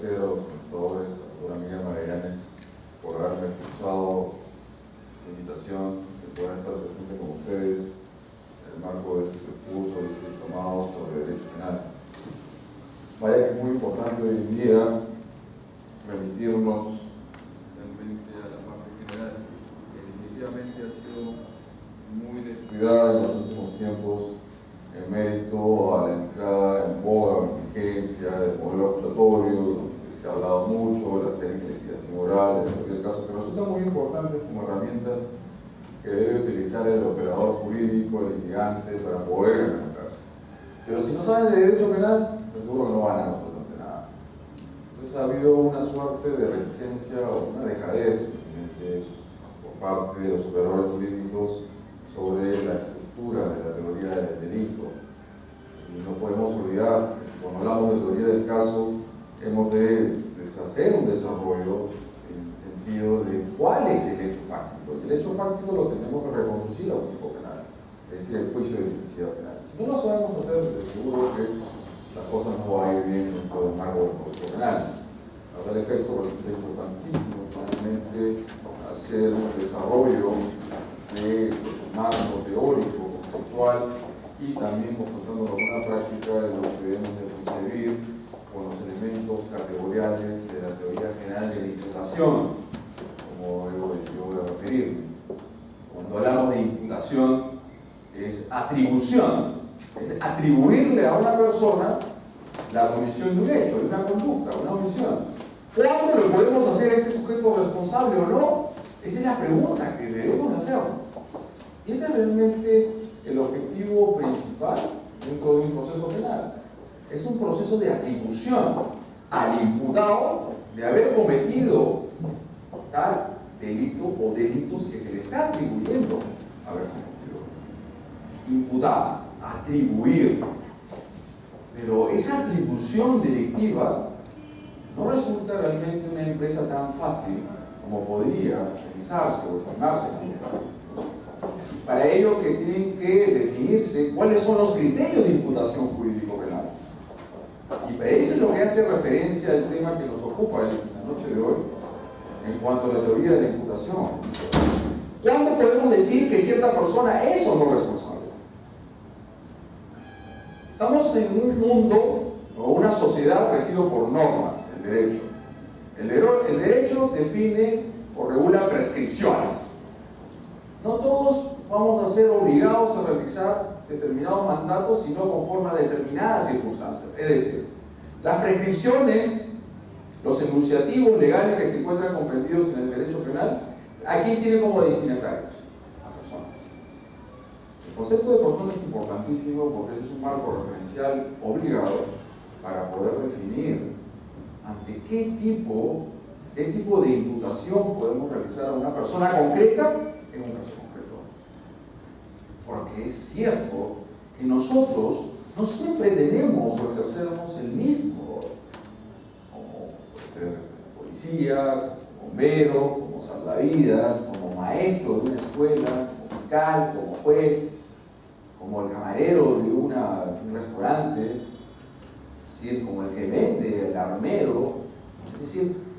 agradecer a los profesores, a la doctora Miriam Magallanes, por haberme cursado esta invitación de poder estar presente con ustedes en el marco de este curso de diplomado sobre Derecho Penal. Vaya que es muy importante hoy en día remitirnos realmente a la parte general, que definitivamente ha sido muy descuidada en los últimos tiempos en mérito a la entrada en boga, en vigencia del modelo acusatorio, donde se ha hablado mucho de las técnicas de liquidación oral, de la teoría del caso, que resultan muy importantes como herramientas que debe utilizar el operador jurídico, el litigante, para poder ganar un caso. Pero si no saben de derecho penal, pues seguro que no van a absolutamente nada. Entonces ha habido una suerte de reticencia o una dejadez por parte de los operadores jurídicos sobre la estructura de la teoría del delito. Y no podemos olvidar que cuando hablamos de teoría del caso, hemos de hacer un desarrollo en el sentido de cuál es el hecho fáctico. Y el hecho fáctico lo tenemos que reconducir a un tipo penal, es decir, el juicio de tipicidad penal. Si no lo sabemos hacer, de seguro que las cosas no van a ir bien dentro del marco del proceso penal. A tal efecto, resulta importantísimo realmente hacer un desarrollo de marco teórico, conceptual, y también confrontándonos con una práctica de lo que debemos de concebir con los elementos categoriales de la teoría general de la imputación, como yo voy a referirme. Cuando hablamos de imputación, es atribución, es atribuirle a una persona la comisión de un hecho, de una conducta, una omisión. ¿Cuándo lo podemos hacer a este sujeto responsable o no? Esa es la pregunta que debemos hacer. Y ese es realmente el objetivo principal dentro de un proceso penal. Es un proceso de atribución al imputado de haber cometido tal delito o delitos que se le está atribuyendo haber cometido. Imputar, atribuir. Pero esa atribución delictiva no resulta realmente una empresa tan fácil como podría pensarse o estimarse. Para ello que tienen que definirse cuáles son los criterios de imputación jurídico-penal. Y eso es lo que hace referencia al tema que nos ocupa en la noche de hoy en cuanto a la teoría de la imputación. ¿Cuándo podemos decir que cierta persona es o no responsable? Estamos en un mundo o una sociedad regido por normas, el derecho. El derecho define o regula prescripciones. No todos vamos a ser obligados a realizar determinados mandatos, sino conforme a determinadas circunstancias. Es decir, las prescripciones, los enunciativos legales que se encuentran comprendidos en el derecho penal, aquí tienen como destinatarios a personas. El concepto de persona es importantísimo porque ese es un marco referencial obligado para poder definir ante qué tipo de imputación podemos realizar a una persona concreta en un caso concreto. Porque es cierto que nosotros no siempre tenemos o ejercemos el mismo rol, como puede ser policía, como bombero, como salvavidas, como maestro de una escuela, como fiscal, como juez, como el camarero de un restaurante, es decir, como el que vende, el armero. Es decir,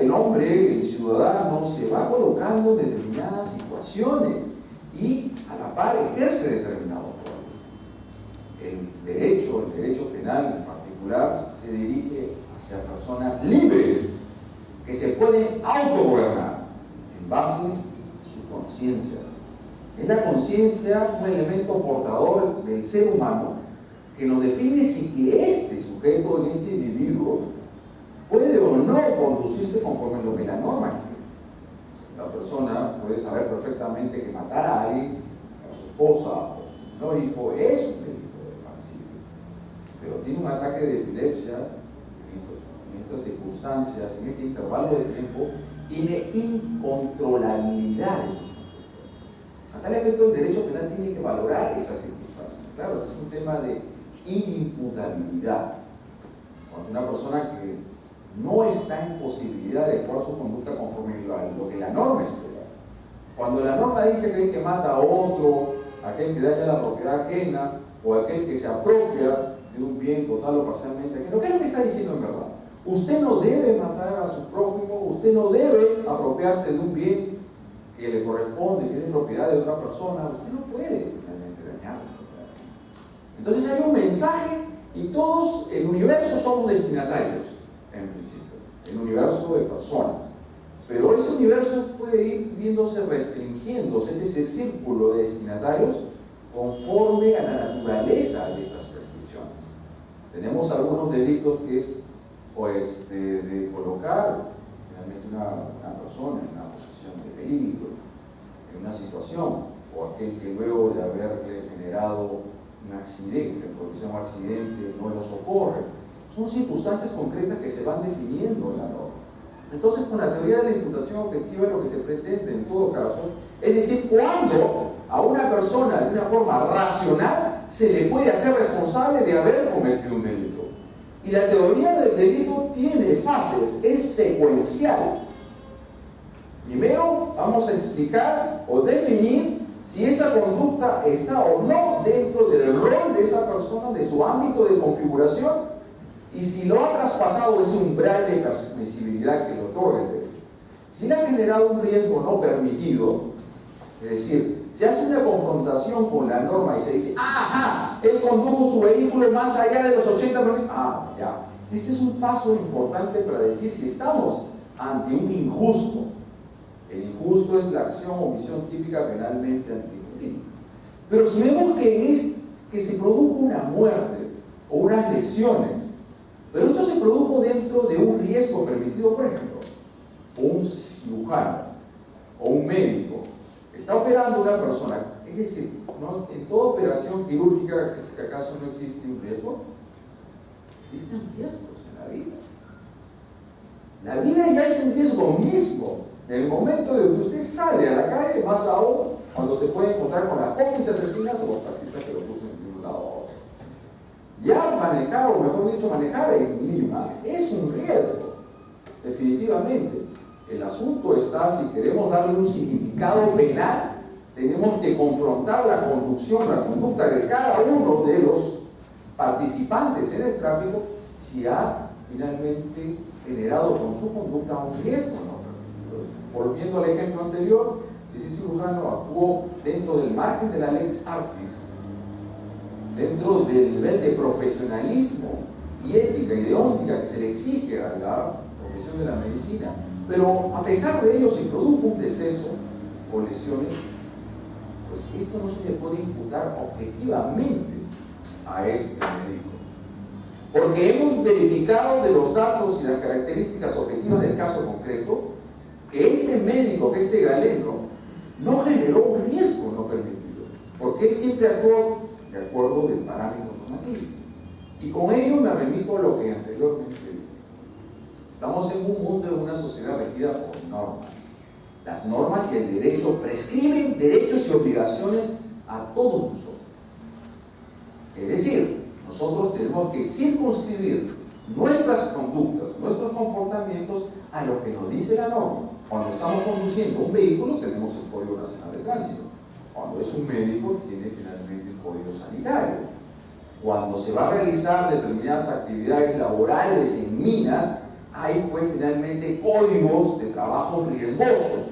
el hombre, el ciudadano, se va colocando en determinadas situaciones y a la par ejerce determinados roles. El derecho penal en particular, se dirige hacia personas libres que se pueden autogobernar en base a su conciencia. Es la conciencia un elemento portador del ser humano que nos define si que este sujeto, este individuo, puede o no conducirse conforme lo que la norma quiere. La persona puede saber perfectamente que matar a alguien, a su esposa o su menor hijo, es un delito de parricidio. Pero tiene un ataque de epilepsia en estas circunstancias, en este intervalo de tiempo, tiene incontrolabilidad de sus conductas. A tal efecto, el derecho penal tiene que valorar esas circunstancias. Claro, es un tema de inimputabilidad. Cuando una persona que no está en posibilidad de actuar su conducta conforme a lo que la norma espera. Cuando la norma dice que el que mata a otro, aquel que daña la propiedad ajena, o aquel que se apropia de un bien total o parcialmente ajeno, ¿qué es lo que está diciendo en verdad? Usted no debe matar a su prójimo, usted no debe apropiarse de un bien que le corresponde, que es de propiedad de otra persona, usted no puede realmente dañarlo. Entonces hay un mensaje y todos, el universo somos destinatarios, en principio, el universo de personas. Pero ese universo puede ir viéndose restringiéndose, es ese círculo de destinatarios conforme a la naturaleza de estas restricciones. Tenemos algunos delitos que es de colocar realmente una persona en una posición de peligro, en una situación, o aquel que luego de haberle generado un accidente, porque sea un accidente, no lo socorre. Son circunstancias concretas que se van definiendo en la norma. Entonces, con la teoría de la imputación objetiva, lo que se pretende en todo caso es decir, cuándo a una persona de una forma racional se le puede hacer responsable de haber cometido un delito. Y la teoría del delito tiene fases, es secuencial. Primero vamos a explicar o definir si esa conducta está o no dentro del rol de esa persona, de su ámbito de configuración, y si lo ha traspasado ese umbral de transmisibilidad que le otorga el derecho. Si le ha generado un riesgo no permitido, es decir, se hace una confrontación con la norma y se dice, ¡ajá! Él condujo su vehículo más allá de los 80 km. Ah, ya. Este es un paso importante para decir si estamos ante un injusto. El injusto es la acción o omisión típica penalmente antijurídica. Pero si vemos que se produjo una muerte o unas lesiones, pero esto se produjo dentro de un riesgo permitido, por ejemplo, un cirujano o un médico está operando a una persona, es decir, ¿no? En toda operación quirúrgica, ¿acaso no existe un riesgo? Existen riesgos en la vida. La vida ya es un riesgo mismo. En el momento de que usted sale a la calle, más aún cuando se puede encontrar con las cómplices asesinas o los taxistas que lo puso de un lado a otro. Ya manejar, o mejor dicho, manejar en Lima es un riesgo, definitivamente. El asunto está, si queremos darle un significado penal, tenemos que confrontar la conducción, la conducta de cada uno de los participantes en el tráfico, si ha finalmente generado con su conducta un riesgo, ¿no? Entonces, volviendo al ejemplo anterior, si ese cirujano actuó dentro del margen de la lex artis, dentro del nivel de profesionalismo y ética y de óntica que se le exige a la profesión de la medicina, pero a pesar de ello se produjo un deceso o lesiones, pues esto no se le puede imputar objetivamente a este médico, porque hemos verificado de los datos y las características objetivas del caso concreto que este médico, que este galeno, no generó un riesgo no permitido, porque él siempre actuó de acuerdo del parámetro normativo. Y con ello me remito a lo que anteriormente dije. Estamos en un mundo, en una sociedad regida por normas. Las normas y el derecho prescriben derechos y obligaciones a todos nosotros. Es decir, nosotros tenemos que circunscribir nuestras conductas, nuestros comportamientos a lo que nos dice la norma. Cuando estamos conduciendo un vehículo tenemos el Código Nacional de Tránsito. Cuando es un médico tiene finalmente el Código Sanitario. Cuando se va a realizar determinadas actividades laborales en minas, hay pues finalmente códigos de trabajo riesgosos.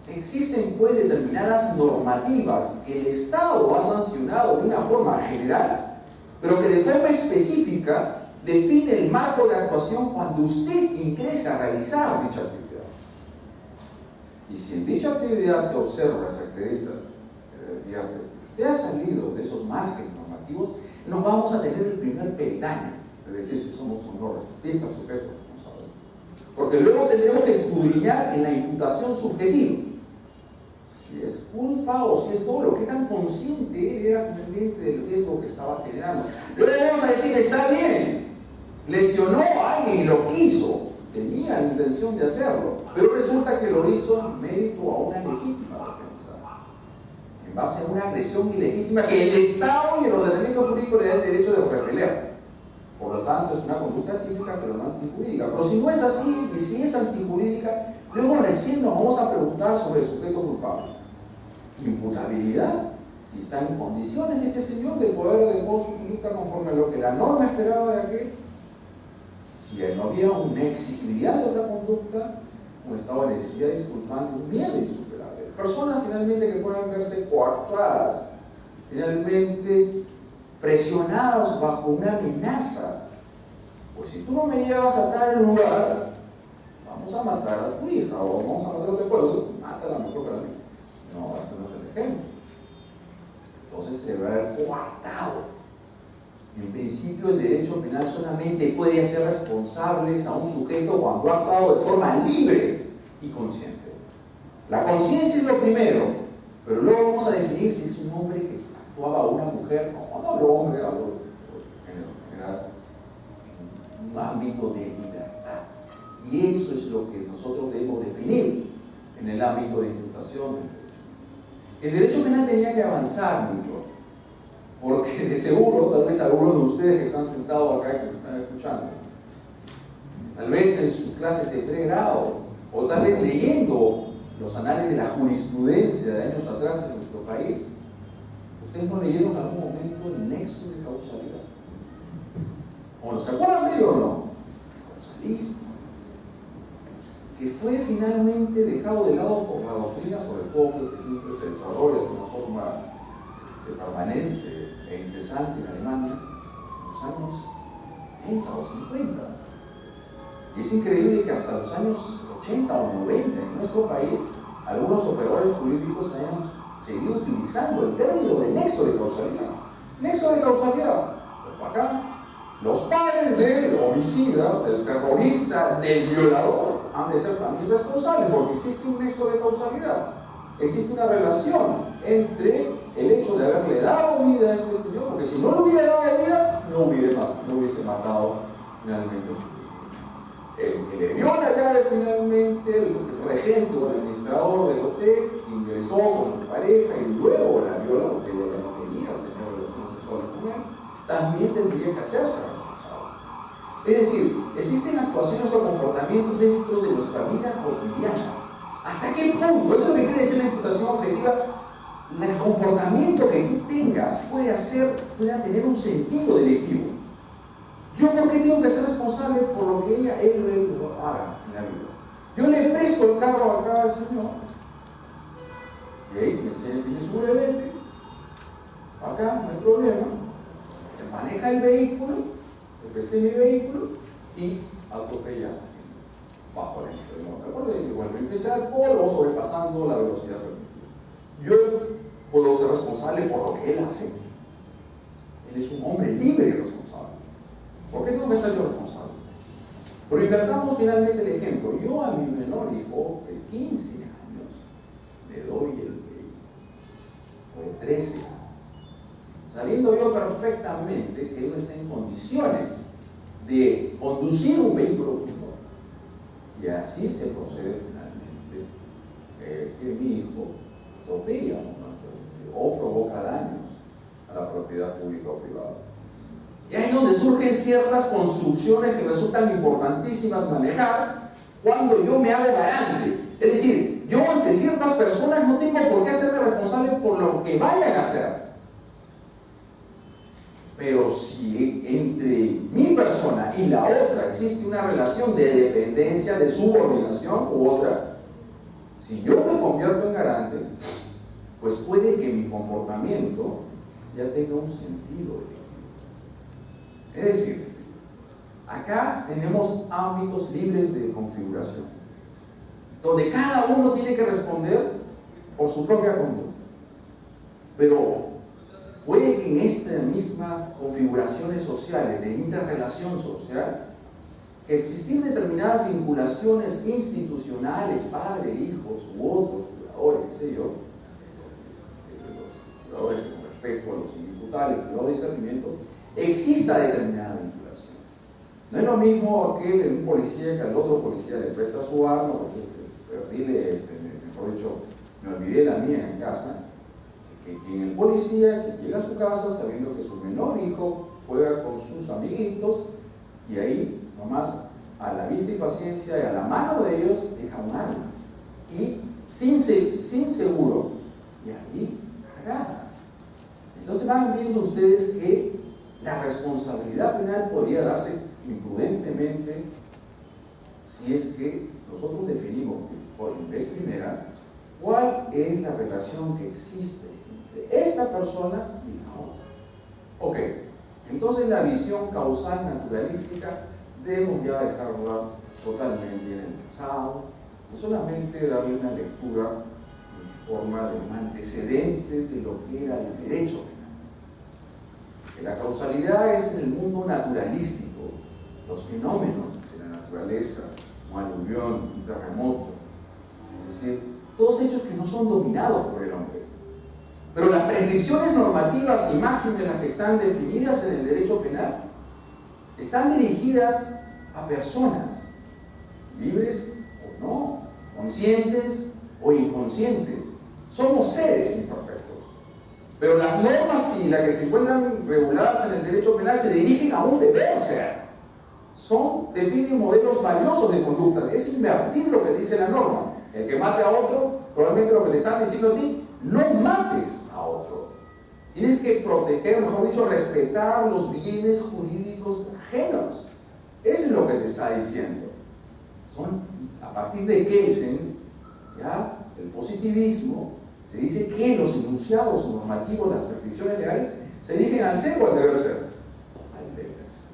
Existen pues determinadas normativas que el Estado ha sancionado de una forma general, pero que de forma específica define el marco de actuación cuando usted ingresa a realizar dicha actividad. Y si en dicha actividad se observa, se acredita, se advierte que usted ha salido de esos márgenes normativos, nos vamos a tener el primer peldaño, es decir, si somos honores, si está sujeto a responsabilidad. Porque luego tendremos que escudriñar en la imputación subjetiva. Si es culpa o si es dolo, qué tan consciente él era finalmente del riesgo que estaba generando. Luego vamos a decir, está bien, lesionó a alguien y lo quiso, tenía la intención de hacerlo, pero resulta que lo hizo en mérito a una legítima defensa, en base a una agresión ilegítima que el Estado y el ordenamiento jurídico le da el derecho de repeler. Por lo tanto, es una conducta típica, pero no antijurídica. Pero si no es así, y si es antijurídica, luego recién nos vamos a preguntar sobre el sujeto culpable. Imputabilidad, si está en condiciones este señor de poder adecuar su conducta conforme a lo que la norma esperaba de aquel, si no había una exigibilidad de otra conducta, un estado de necesidad disculpante, un miedo insuperable. Personas finalmente que puedan verse coartadas, finalmente presionados bajo una amenaza. Pues si tú no me llevas a tal lugar, vamos a matar a tu hija, o vamos a matar a tu pueblo, mátala mejor para mí. No, eso no es el ejemplo. Entonces se va a ver coartado. En principio, el derecho penal solamente puede hacer responsables a un sujeto cuando ha actuado de forma libre y consciente. La conciencia es lo primero, pero luego vamos a definir si es un hombre que actuaba a una mujer, no hablo hombre, hablo en general, en un ámbito de libertad. Y eso es lo que nosotros debemos definir en el ámbito de imputación. El derecho penal tenía que avanzar mucho, porque de seguro, tal vez algunos de ustedes que están sentados acá, que me están escuchando, tal vez en sus clases de pregrado, o tal vez leyendo los anales de la jurisprudencia de años atrás en nuestro país, ustedes no leyeron en algún momento el nexo de causalidad. ¿O no se acuerdan de ello o no? Causalismo. Que fue finalmente dejado de lado por la doctrina, sobre todo porque siempre se desarrolla de una forma permanente e incesante en Alemania en los años 30 o 50. Y es increíble que hasta los años 80 o 90 en nuestro país algunos operadores jurídicos hayan seguido utilizando el término de nexo de causalidad. Nexo de causalidad. Pero acá, los padres del homicida, del terrorista, del violador, han de ser también responsables porque existe un nexo de causalidad. Existe una relación entre el hecho de haberle dado vida a este señor, porque si no le hubiera dado vida, no hubiese matado finalmente a su hijo. El que le dio la llave finalmente, el regente o el administrador del hotel, ingresó con su pareja y luego la violó, porque ella ya no quería tener relaciones sexuales con él, también tendría que hacerse responsable. Es decir, existen actuaciones o comportamientos dentro de nuestra vida cotidiana. ¿Hasta qué punto? Eso es lo que quiere decir la imputación objetiva. El comportamiento que tú tengas pueda tener un sentido delictivo. ¿Yo por qué tengo que ser responsable por lo que él haga en la vida? Yo le presto el carro acá al señor, y ahí me enseña, tiene su brevete, acá no hay problema, le maneja el vehículo, le presté mi vehículo y atropella bajo la influencia. Bueno, empieza a alcohol o sobrepasando la velocidad permitida. Yo puedo ser responsable por lo que él hace. Él es un hombre libre y responsable. ¿Por qué tengo que ser yo responsable? Pero invertamos finalmente el ejemplo. Yo a mi menor hijo de 15 años le doy el vehículo, o de 13 años, sabiendo yo perfectamente que él no está en condiciones de conducir un vehículo motor. Y así se procede finalmente que mi hijo atropella o provoca daños a la propiedad pública o privada. Y ahí es donde surgen ciertas construcciones que resultan importantísimas manejar cuando yo me hago garante. Es decir, yo ante ciertas personas no tengo por qué hacerme responsable por lo que vayan a hacer. Pero si entre mi persona y la otra existe una relación de dependencia, de subordinación u otra, si yo me convierto en garante, pues puede que mi comportamiento ya tenga un sentido. Es decir, acá tenemos ámbitos libres de configuración, donde cada uno tiene que responder por su propia conducta. Pero puede que en esta misma configuraciones sociales, de interrelación social, existir determinadas vinculaciones institucionales, padre, hijos u otros jugadores, qué sé yo, los jugadores con respecto a los imputables, los discernimientos, exista determinada vinculación. No es lo mismo que un policía que al otro policía le presta su arma, porque perdíle, mejor dicho, me olvidé la mía en casa, que el policía que llega a su casa sabiendo que su menor hijo juega con sus amiguitos y ahí nomás a la vista y paciencia y a la mano de ellos deja un arma y sin seguro y ahí cargada. Entonces van viendo ustedes que la responsabilidad penal podría darse imprudentemente si es que nosotros definimos en vez primera cuál es la relación que existe entre esta persona y la otra. Ok, entonces la visión causal naturalística debemos ya dejarla totalmente en el pasado, no solamente darle una lectura en forma de un antecedente de lo que era el derecho penal. Que la causalidad es en el mundo naturalístico, los fenómenos de la naturaleza, un aluvión, un terremoto, es decir, todos hechos que no son dominados por el hombre. Pero las prescripciones normativas y máximas las que están definidas en el derecho penal están dirigidas a personas, libres o no, conscientes o inconscientes. Somos seres imperfectos. Pero las normas y las que se encuentran reguladas en el derecho penal se dirigen a un deber ser. Definen modelos valiosos de conducta. Es invertir lo que dice la norma. El que mate a otro, probablemente lo que te están diciendo a ti, no mates a otro. Tienes que proteger, mejor dicho, respetar los bienes jurídicos ajenos. Eso es lo que te está diciendo. A partir de Kelsen, ¿ya? El positivismo, se dice que los enunciados normativos, las prescripciones legales, se dirigen al ser o al deber ser. Al deber ser.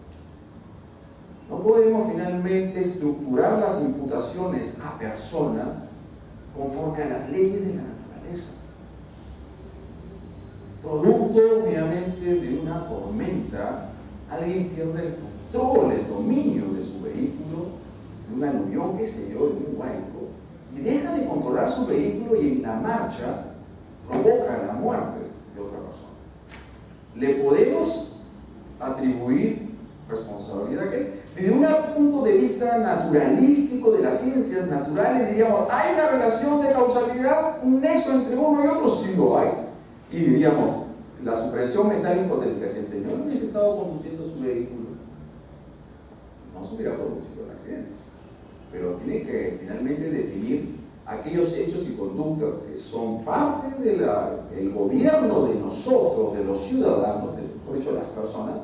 No podemos finalmente estructurar las imputaciones a personas conforme a las leyes de la naturaleza. Producto, obviamente, de una tormenta, alguien pierde el control, el dominio de su vehículo, de un aluvión, qué sé yo, de un huaico, y deja de controlar su vehículo y en la marcha provoca la muerte de otra persona. ¿Le podemos atribuir responsabilidad a él? Desde un punto de vista naturalístico de las ciencias naturales, diríamos, ¿hay una relación de causalidad, un nexo entre uno y otro? Sí lo hay. Y diríamos, la supresión mental hipotética, si el señor no hubiese estado conduciendo su vehículo, no se hubiera producido el accidente. Pero tiene que finalmente definir aquellos hechos y conductas que son parte del gobierno de nosotros, de los ciudadanos, por hecho de las personas,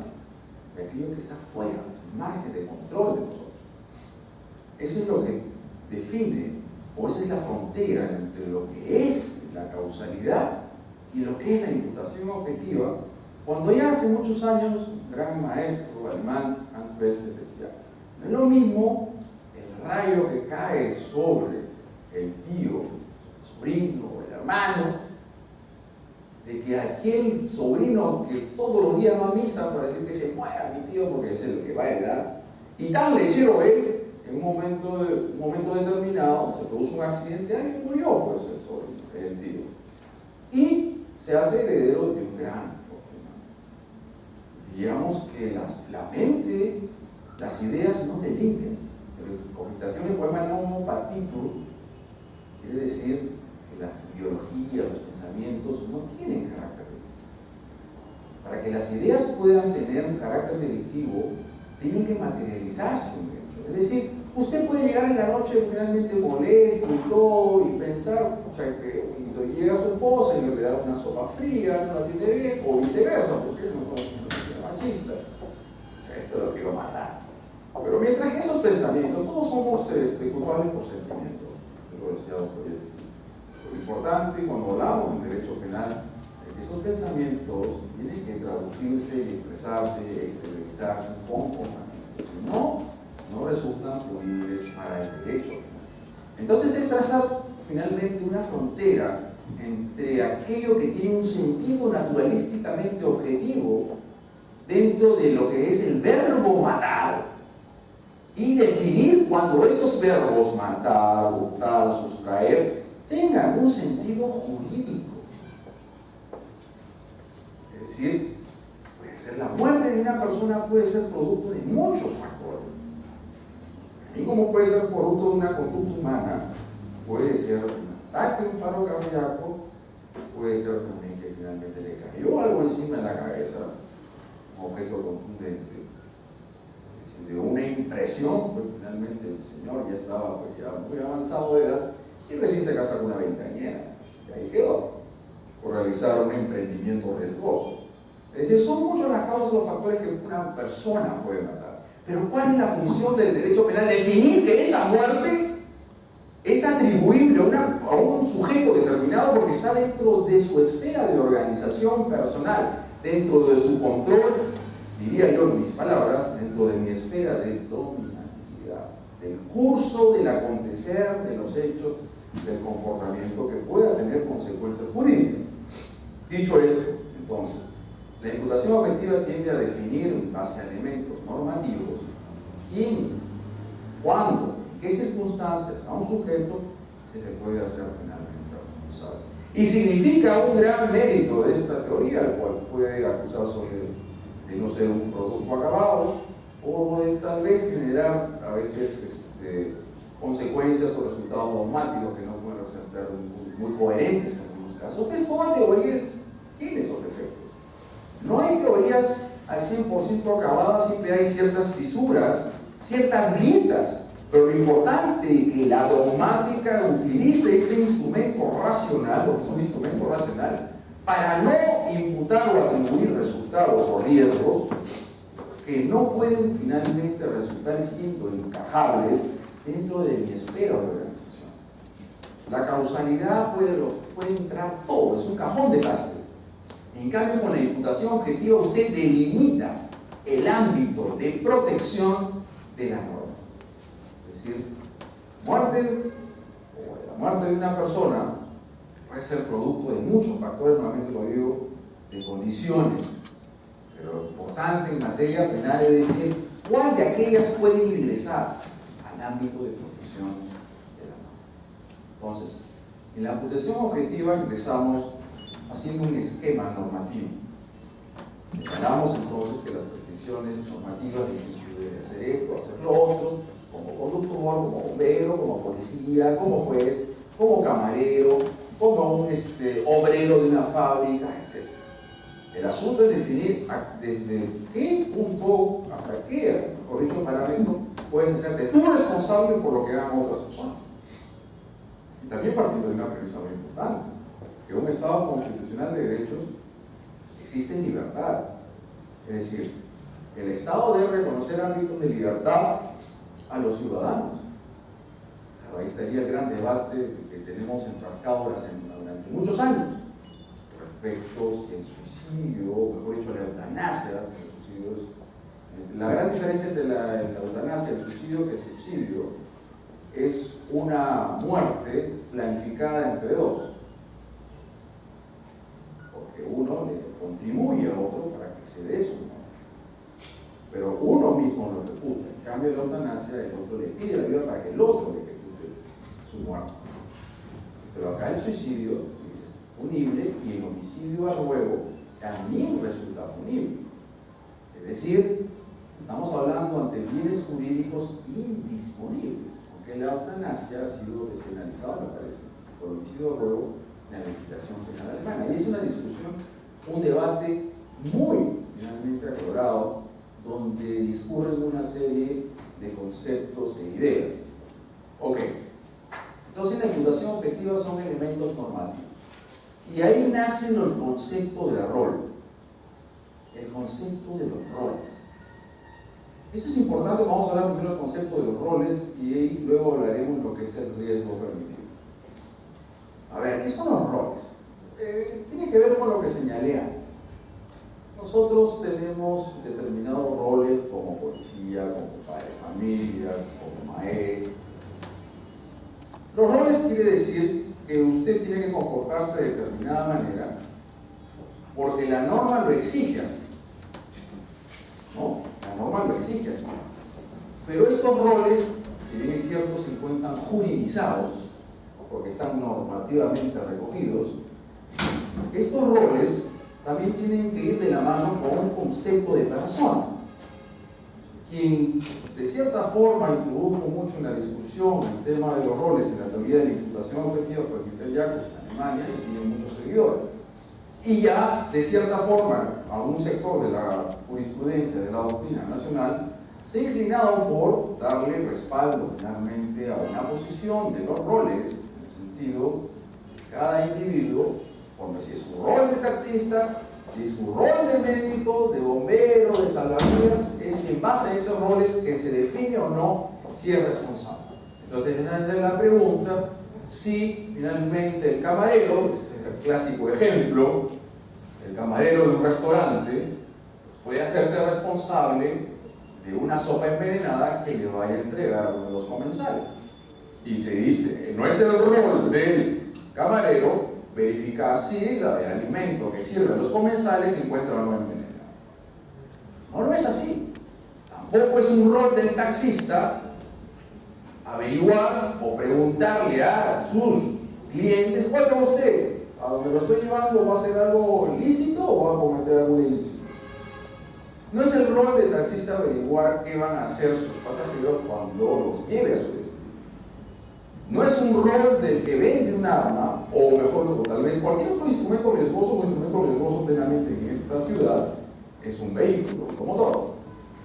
de aquello que está fuera, del margen de control de nosotros. Eso es lo que define, o esa es la frontera entre lo que es la causalidad y lo que es la imputación objetiva, cuando ya hace muchos años un gran maestro alemán, Hans Belsen, decía, no es lo mismo el rayo que cae sobre el tío, el sobrino o el hermano, de que aquel sobrino que todos los días va a misa para decir que se muera mi tío porque es el que va a heredar, y tan lechero él, en un momento determinado se produce un accidente, alguien murió, pues el sobrino, el tío, y se hace heredero de un gran problema. Digamos que la mente, las ideas no delinquen. Cogitación en poema nomo patito quiere decir que la biología, los pensamientos no tienen carácter delictivo. Para que las ideas puedan tener un carácter delictivo, tienen que materializarse un hecho. Es decir, usted puede llegar en la noche finalmente molesto y todo, y pensar, o sea, que llega su esposa y le da una sopa fría, no la atiende bien, o viceversa, porque no son machistas. O sea, esto lo quiero matar. Pero mientras que esos pensamientos, todos somos culpables por sentimiento, se lo decía Dostoyevski. Lo importante cuando hablamos del derecho penal es que esos pensamientos tienen que traducirse y expresarse, exteriorizarse con comportamientos. Si no, no resultan punibles para el derecho penal. Entonces es trazar finalmente una frontera entre aquello que tiene un sentido naturalísticamente objetivo dentro de lo que es el verbo matar, y definir cuando esos verbos matar, hurtar, sustraer tengan un sentido jurídico. Es decir, puede ser la muerte de una persona, puede ser producto de muchos factores. Y como puede ser producto de una conducta humana, puede ser un ataque, un paro cardíaco, puede ser también que finalmente le cayó algo encima de la cabeza, un objeto contundente, de una impresión, pues finalmente el señor ya estaba pues, ya muy avanzado de edad y recién se casa con una veinteañera, y ahí quedó, por realizar un emprendimiento riesgoso. Es decir, son muchos las causas, los factores que una persona puede matar. Pero ¿cuál es la función del derecho penal? Definir que esa muerte es atribuible a un sujeto determinado porque está dentro de su esfera de organización personal, dentro de su control, diría yo en mis palabras, dentro de mi esfera de dominabilidad, del curso del acontecer de los hechos, del comportamiento que pueda tener consecuencias jurídicas. Dicho esto, entonces, la imputación objetiva tiende a definir en base a elementos normativos quién, cuándo, en qué circunstancias a un sujeto se le puede hacer penalmente responsable. Y significa un gran mérito de esta teoría, el cual puede acusar sobre de no ser un producto acabado o de tal vez generar a veces consecuencias o resultados dogmáticos que no pueden ser muy coherentes en algunos casos. Pero toda teoría tiene esos efectos. No hay teorías al 100% acabadas, siempre hay ciertas fisuras, ciertas grietas, pero lo importante es que la dogmática utilice este instrumento racional, porque es un instrumento racional, para no imputar o atribuir resultados o riesgos que no pueden finalmente resultar siendo encajables dentro de mi esfera de organización. La causalidad puede entrar todo, es un cajón desastre. En cambio, con la imputación objetiva usted delimita el ámbito de protección de la norma. Es decir, muerte o la muerte de una persona puede ser producto de muchos factores, nuevamente lo digo, de condiciones. Pero lo importante en materia penal es definir cuál de aquellas pueden ingresar al ámbito de protección de la norma. Entonces, en la imputación objetiva ingresamos haciendo un esquema normativo. Señalamos entonces que las prescripciones normativas dicen que debe hacer esto, hacer lo otro, como conductor, como bombero, como policía, como juez, como camarero, como un obrero de una fábrica, etc. El asunto es definir desde qué punto hasta qué, mejor dicho, parámetro puedes hacerte tú responsable por lo que hagan otras personas. Y también partiendo de una premisa muy importante, que en un Estado constitucional de derechos existe libertad. Es decir, el Estado debe reconocer ámbitos de libertad a los ciudadanos. Claro, ahí estaría el gran debate que tenemos enfrascado durante muchos años respecto si el suicidio, o mejor dicho, la eutanasia, el suicidio es, la gran diferencia entre la eutanasia, el suicidio, que el suicidio es una muerte planificada entre dos, porque uno le contribuye a otro para que se dé su muerte, pero uno mismo lo ejecuta. En cambio, la eutanasia, el otro le pide la vida para que el otro le ejecute su muerte. Pero acá el suicidio es punible y el homicidio a ruego también resulta punible. Es decir, estamos hablando ante bienes jurídicos indisponibles, porque la eutanasia ha sido despenalizada, me parece, por homicidio a ruego en la legislación penal alemana. Y es una discusión, un debate muy finalmente acalorado, donde discurren una serie de conceptos e ideas. Ok, entonces la imputación objetiva son elementos normativos. Y ahí nace el concepto de rol, el concepto de los roles. Esto es importante, vamos a hablar primero del concepto de los roles y luego hablaremos de lo que es el riesgo permitido. A ver, ¿qué son los roles? Tiene que ver con lo que señalé antes. Nosotros tenemos determinados roles como policía, como padre de familia, como maestro, etc. Los roles quiere decir que usted tiene que comportarse de determinada manera porque la norma lo exige así. ¿No? La norma lo exige así. Pero estos roles, si bien es cierto, se encuentran juridizados, porque están normativamente recogidos, estos roles también tienen que ir de la mano con un concepto de persona. Quien de cierta forma introdujo mucho en la discusión el tema de los roles en la teoría de la imputación objetiva fue Peter Jacobs en Alemania y tiene muchos seguidores. Y ya de cierta forma a un sector de la jurisprudencia de la doctrina nacional se ha inclinado por darle respaldo finalmente a una posición de los roles en el sentido de cada individuo, como si es su rol de taxista, Si su rol de médico, de bombero, de salvavidas, es en base a esos roles que se define o no si es responsable. Entonces, esa es la pregunta, si finalmente el camarero, es el clásico ejemplo, el camarero de un restaurante, puede hacerse responsable de una sopa envenenada que le vaya a entregar a uno de los comensales. Y se dice, no es el rol del camarero verificar si el alimento que sirve a los comensales se encuentra o no envenenado. No es así. Tampoco es un rol del taxista averiguar o preguntarle a sus clientes, oiga usted, a donde lo estoy llevando, ¿va a hacer algo ilícito o va a cometer algún ilícito? No es el rol del taxista averiguar qué van a hacer sus pasajeros cuando los lleve a su destino. No es un rol del que vende un arma, o mejor, tal vez cualquier otro instrumento riesgoso. Un instrumento riesgoso plenamente en esta ciudad es un vehículo, como todo.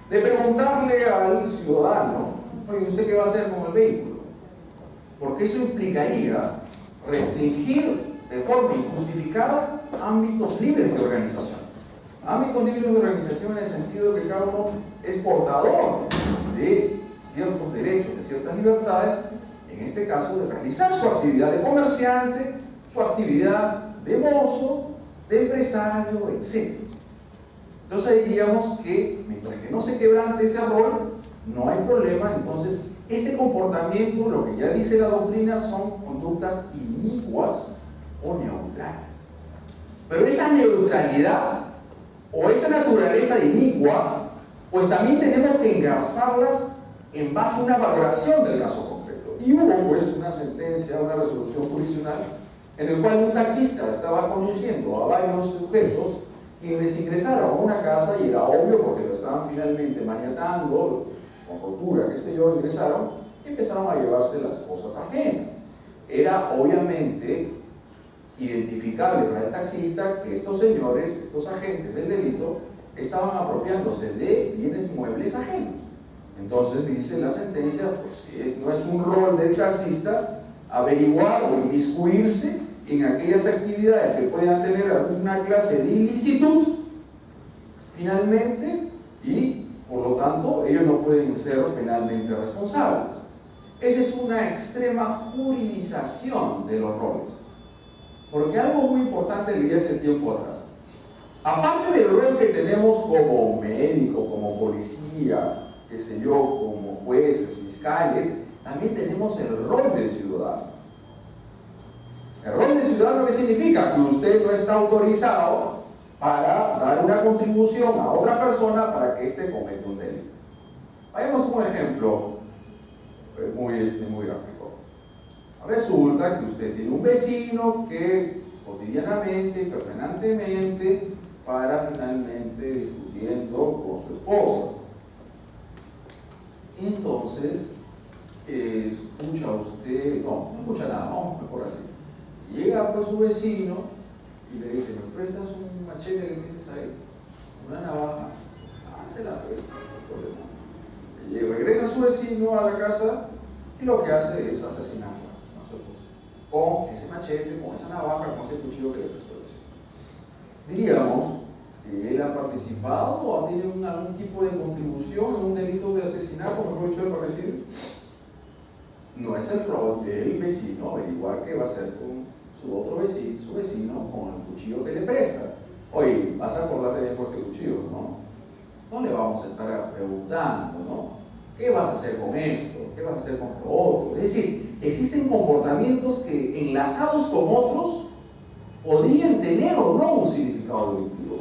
De preguntarle al ciudadano, oye, ¿usted qué va a hacer con el vehículo? Porque eso implicaría restringir de forma injustificada ámbitos libres de organización. Ámbitos libres de organización en el sentido de que cada uno es portador de ciertos derechos, de ciertas libertades, en este caso de realizar su actividad de comerciante, su actividad de mozo, de empresario, etc. Entonces diríamos que mientras que no se quebrante ese rol, no hay problema. Entonces este comportamiento, lo que ya dice la doctrina, son conductas inicuas o neutrales. Pero esa neutralidad o esa naturaleza inicua, pues también tenemos que engarzarlas en base a una valoración del caso concreto. Y hubo pues una sentencia, una resolución jurisdiccional en el cual un taxista estaba conduciendo a varios sujetos quienes ingresaron a una casa, y era obvio porque lo estaban finalmente maniatando, con tortura, qué sé yo, ingresaron y empezaron a llevarse las cosas ajenas. Era obviamente identificable para el taxista que estos señores, estos agentes del delito, estaban apropiándose de bienes muebles ajenos. Entonces dice la sentencia, pues si no es un rol del taxista averiguar o inmiscuirse en aquellas actividades que puedan tener alguna clase de ilicitud, finalmente, y por lo tanto ellos no pueden ser penalmente responsables. Esa es una extrema juridización de los roles. Porque algo muy importante leí hace tiempo atrás. Aparte del rol que tenemos como médicos, como policías, qué sé yo, como jueces, fiscales, también tenemos el rol del ciudadano. El rol del ciudadano, ¿qué significa? Que usted no está autorizado para dar una contribución a otra persona para que éste cometa un delito. Vayamos a un ejemplo muy gráfico. Resulta que usted tiene un vecino que cotidianamente, permanentemente, para finalmente discutiendo con su esposa. Entonces, escucha usted, no escucha nada, no, mejor así. Llega pues su vecino y le dice, ¿me prestas un machete que tienes ahí? Una navaja. Se la presta, no hay problema. Y regresa su vecino a la casa y lo que hace es asesinarlo a su esposa. Con ese machete, con esa navaja, con ese cuchillo que le prestó el vecino. Diríamos que él ha participado o tiene algún tipo de contribución en un delito de asesinato, mejor dicho, de parecido. No es el rol del vecino averiguar qué va a hacer con su otro vecino, su vecino, con el cuchillo que le presta. Oye, vas a acordarte bien por este cuchillo, ¿no? No le vamos a estar preguntando, ¿no? ¿Qué vas a hacer con esto? ¿Qué vas a hacer con lo otro? Es decir, existen comportamientos que, enlazados con otros, podrían tener o no un significado delictivo.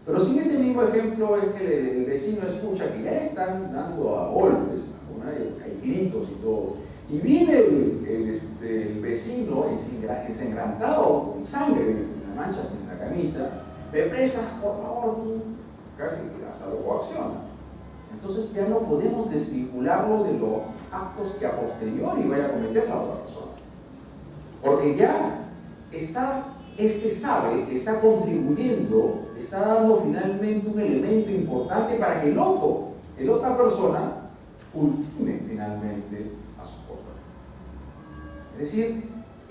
Pero si ese mismo ejemplo es que el vecino escucha que ya están dando a golpes, hay gritos y todo, y viene el vecino ensangrentado con sangre, manchas en la camisa, me prestas, por favor, tú, casi hasta lo coacciona. Entonces ya no podemos desvincularlo de los actos que a posteriori vaya a cometer la otra persona. Porque ya sabe que está contribuyendo, está dando finalmente un elemento importante para que la otra persona ultime finalmente a su esposa. Es decir,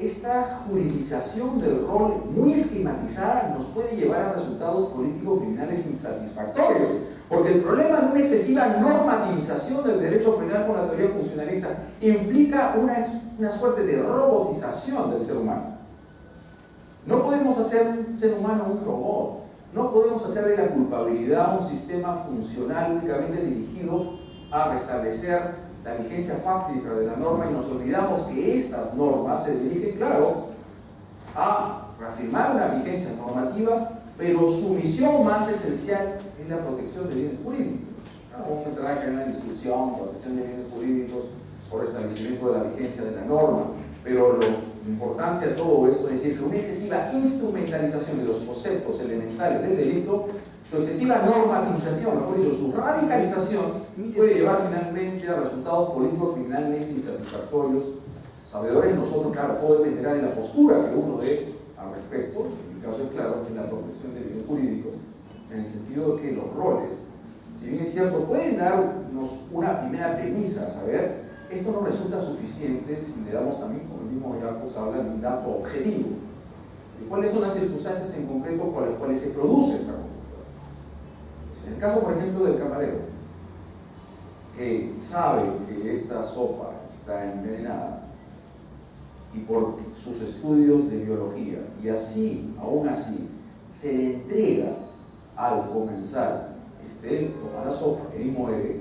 esta juridización del rol muy esquematizada nos puede llevar a resultados políticos criminales insatisfactorios, porque el problema de una excesiva normativización del derecho penal con la teoría funcionalista implica una suerte de robotización del ser humano. No podemos hacer un ser humano un robot, no podemos hacer de la culpabilidad un sistema funcional únicamente dirigido a restablecer la vigencia fáctica de la norma, y nos olvidamos que estas normas se dirigen, claro, a reafirmar una vigencia normativa, pero su misión más esencial es la protección de bienes jurídicos. No vamos a entrar acá en la discusión, protección de bienes jurídicos por establecimiento de la vigencia de la norma, pero lo importante a todo esto es decir que una excesiva instrumentalización de los conceptos elementales del delito, su excesiva normativización, mejor dicho, su radicalización, puede llevar finalmente a resultados políticos criminalmente insatisfactorios. Sabedores nosotros, claro, todo dependerá de la postura que uno dé al respecto. En mi caso es claro que la protección de bienes jurídicos, en el sentido de que los roles, si bien es cierto, pueden darnos una primera premisa, a saber, esto no resulta suficiente si le damos también, como el mismo Jacobs habla, de un dato objetivo. ¿Y cuáles son las circunstancias en concreto con las cuales se produce esta conducta? Pues en el caso, por ejemplo, del camarero, que sabe que esta sopa está envenenada, y por sus estudios de biología, y así, aún así, se le entrega al comensal, él toma la sopa, él muere,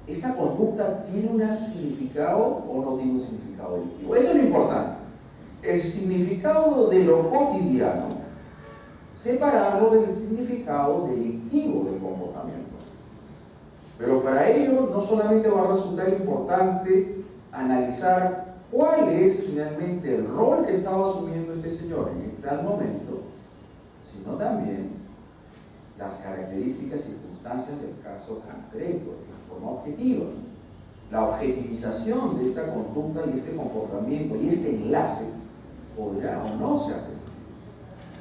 ¿esa conducta tiene un significado o no tiene un significado delictivo? Eso es lo importante. El significado de lo cotidiano, separarlo del significado delictivo del comportamiento. Pero para ello no solamente va a resultar importante analizar cuál es finalmente el rol que estaba asumiendo este señor en tal momento, sino también las características y circunstancias del caso concreto, de forma objetiva. La objetivización de esta conducta y este comportamiento y este enlace podrá o no ser.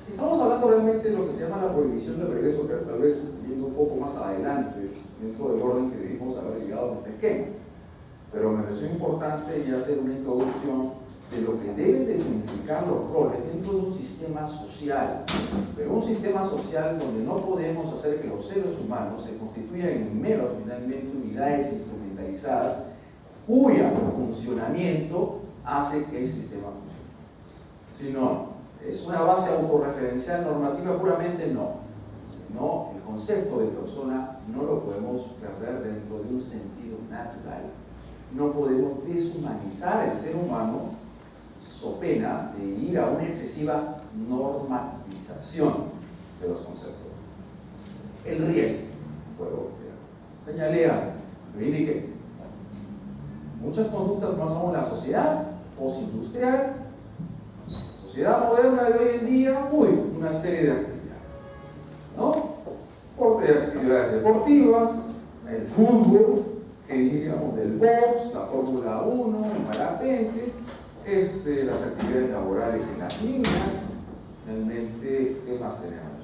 Estamos hablando realmente de lo que se llama la prohibición de regreso, que tal vez yendo un poco más adelante dentro del orden que debimos haber llegado a este esquema. Pero me pareció importante ya hacer una introducción de lo que deben de significar los roles dentro de un sistema social, pero un sistema social donde no podemos hacer que los seres humanos se constituyan en meros, finalmente, unidades instrumentalizadas cuyo funcionamiento hace que el sistema funcione. Si no, es una base autorreferencial normativa puramente no, sino el concepto de persona no lo podemos perder dentro de un sentido natural. No podemos deshumanizar al ser humano so pena de ir a una excesiva normatización de los conceptos. El riesgo, bueno, señalé antes, lo indiqué. Muchas conductas más aún en la sociedad postindustrial, sociedad moderna de hoy en día, una serie de actividades, ¿no? Por de actividades deportivas, el fútbol, que diríamos del box, la Fórmula 1, el parapente, las actividades laborales en las niñas, realmente, ¿qué más tenemos?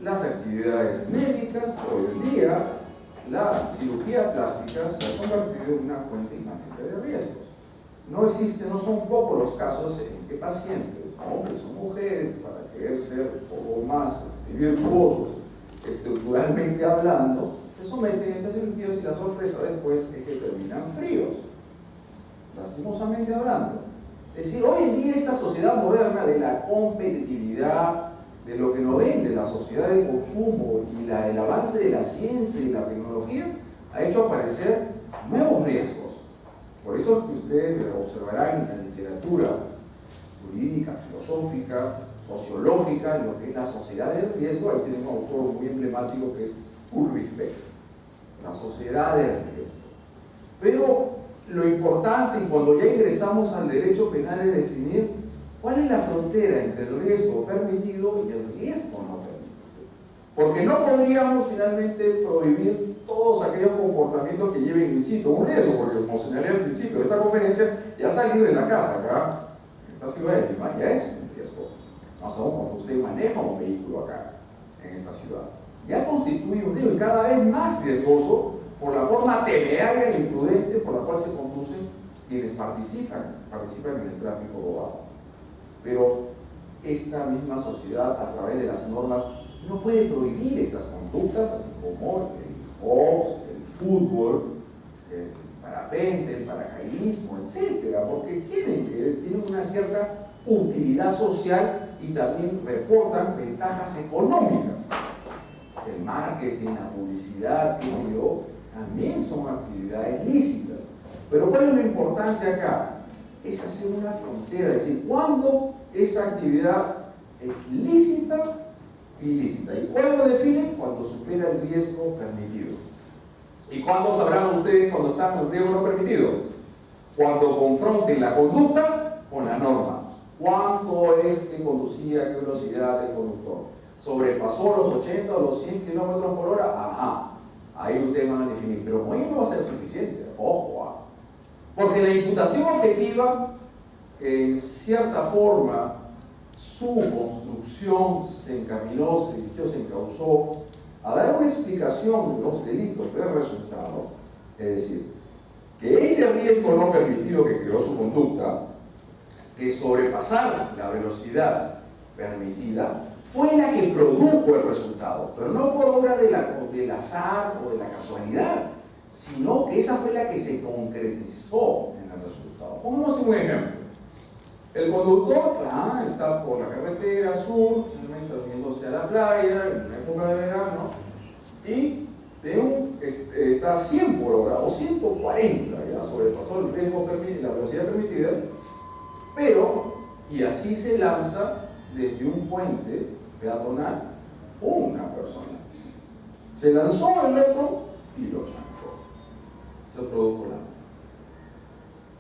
Las actividades médicas, hoy en día, la cirugía plástica se ha convertido en una fuente inmanente de riesgos. No existe, no son pocos los casos en que pacientes, hombres o mujeres, para querer ser un poco más virtuosos, estructuralmente hablando, se someten a estas cirugías y la sorpresa después es que terminan fríos, lastimosamente hablando. Es decir, hoy en día esta sociedad moderna de la competitividad, de lo que nos vende la sociedad de consumo y el avance de la ciencia y la tecnología, ha hecho aparecer nuevos riesgos. Por eso que ustedes observarán en la literatura jurídica, filosófica, sociológica, en lo que es la sociedad del riesgo, ahí tiene un autor muy emblemático que es Ulrich Beck, la sociedad del riesgo. Pero lo importante, y cuando ya ingresamos al derecho penal, es definir cuál es la frontera entre el riesgo permitido y el riesgo no permitido. Porque no podríamos finalmente prohibir todos aquellos comportamientos que lleven incito un riesgo, porque como señalé al principio de esta conferencia, ya salir de la casa acá, en esta ciudad de Lima, ya es un riesgo. Más aún cuando usted maneja un vehículo acá, en esta ciudad. Ya constituye un riesgo y cada vez más riesgoso por la forma temeraria e imprudente por la cual se conducen quienes participan en el tráfico robado. Pero esta misma sociedad, a través de las normas, no puede prohibir estas conductas, así como el box, el fútbol, el parapente, el paracaidismo, etcétera, porque tienen una cierta utilidad social y también reportan ventajas económicas. El marketing, la publicidad, qué sé yo, también son actividades lícitas. Pero ¿cuál es lo importante acá? Es hacer una frontera, es decir, ¿cuándo esa actividad es lícita y ilícita? ¿Y cuál lo define? Cuando supera el riesgo permitido. ¿Y cuándo sabrán ustedes cuando están en el riesgo no permitido? Cuando confronten la conducta con la norma. ¿Cuánto es que conducía, qué velocidad el conductor? ¿Sobrepasó los 80 o los 100 kilómetros por hora? Ajá. Ahí ustedes van a definir. Pero con ello no va a ser suficiente. Ojo. Porque la imputación objetiva, en cierta forma, su construcción se encaminó, se dirigió, se encauzó a dar una explicación de los delitos del resultado, es decir, que ese riesgo no permitido que creó su conducta, que sobrepasar la velocidad permitida, fue la que produjo el resultado, pero no por obra del azar o de la casualidad, sino que esa fue la que se concretizó en el resultado. Pongamos un ejemplo. El conductor está por la carretera sur, yéndose a la playa en una época de verano, y está a 100 por hora o 140, ya sobrepasó el riesgo permitido, la velocidad permitida, y así se lanza desde un puente peatonal una persona. Se lanzó el otro y lo chancó. Se produjo la muerte.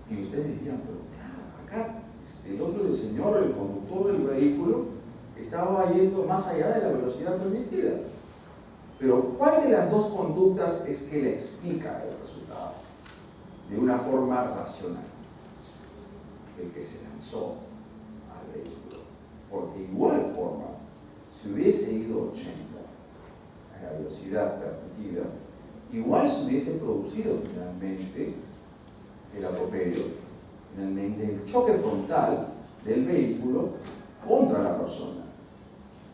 Y ustedes dirían, pero claro, acá el otro del señor, el conductor del vehículo, estaba yendo más allá de la velocidad permitida. Pero ¿cuál de las dos conductas es que le explica el resultado de una forma racional? El que se lanzó al vehículo. Porque de igual forma, si hubiese ido 80 a la velocidad permitida, igual se hubiese producido finalmente el atropello, finalmente el choque frontal del vehículo contra la persona.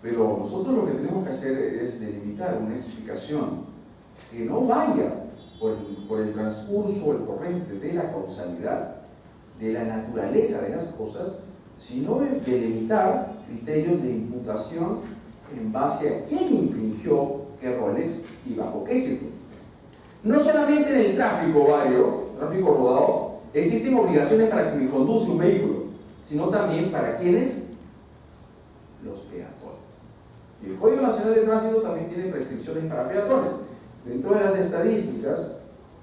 Pero nosotros lo que tenemos que hacer es delimitar una explicación que no vaya por el transcurso, el torrente de la causalidad, de la naturaleza de las cosas, sino delimitar criterios de imputación en base a quién infringió qué roles y bajo qué circunstancias. No solamente en el tráfico tráfico rodado, existen obligaciones para quien conduce un vehículo, sino también para quienes, los peatones. Y el Código Nacional de Tránsito también tiene prescripciones para peatones. Dentro de las estadísticas,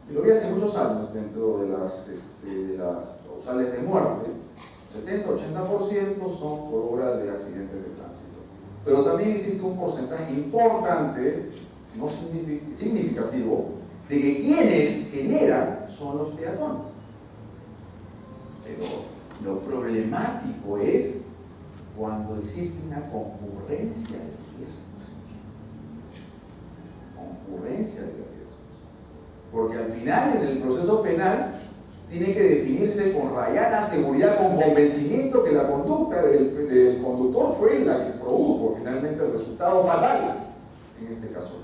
y lo vi hace muchos años, dentro de las causales de muerte, 70-80% son por obra de accidentes de tránsito. Pero también existe un porcentaje importante, no significativo, de que quienes generan son los peatones. Pero lo problemático es cuando existe una concurrencia de riesgos. Concurrencia de riesgos. Porque al final, en el proceso penal, tiene que definirse con rayana seguridad, con convencimiento que la conducta del conductor fue la que produjo finalmente el resultado fatal, en este caso.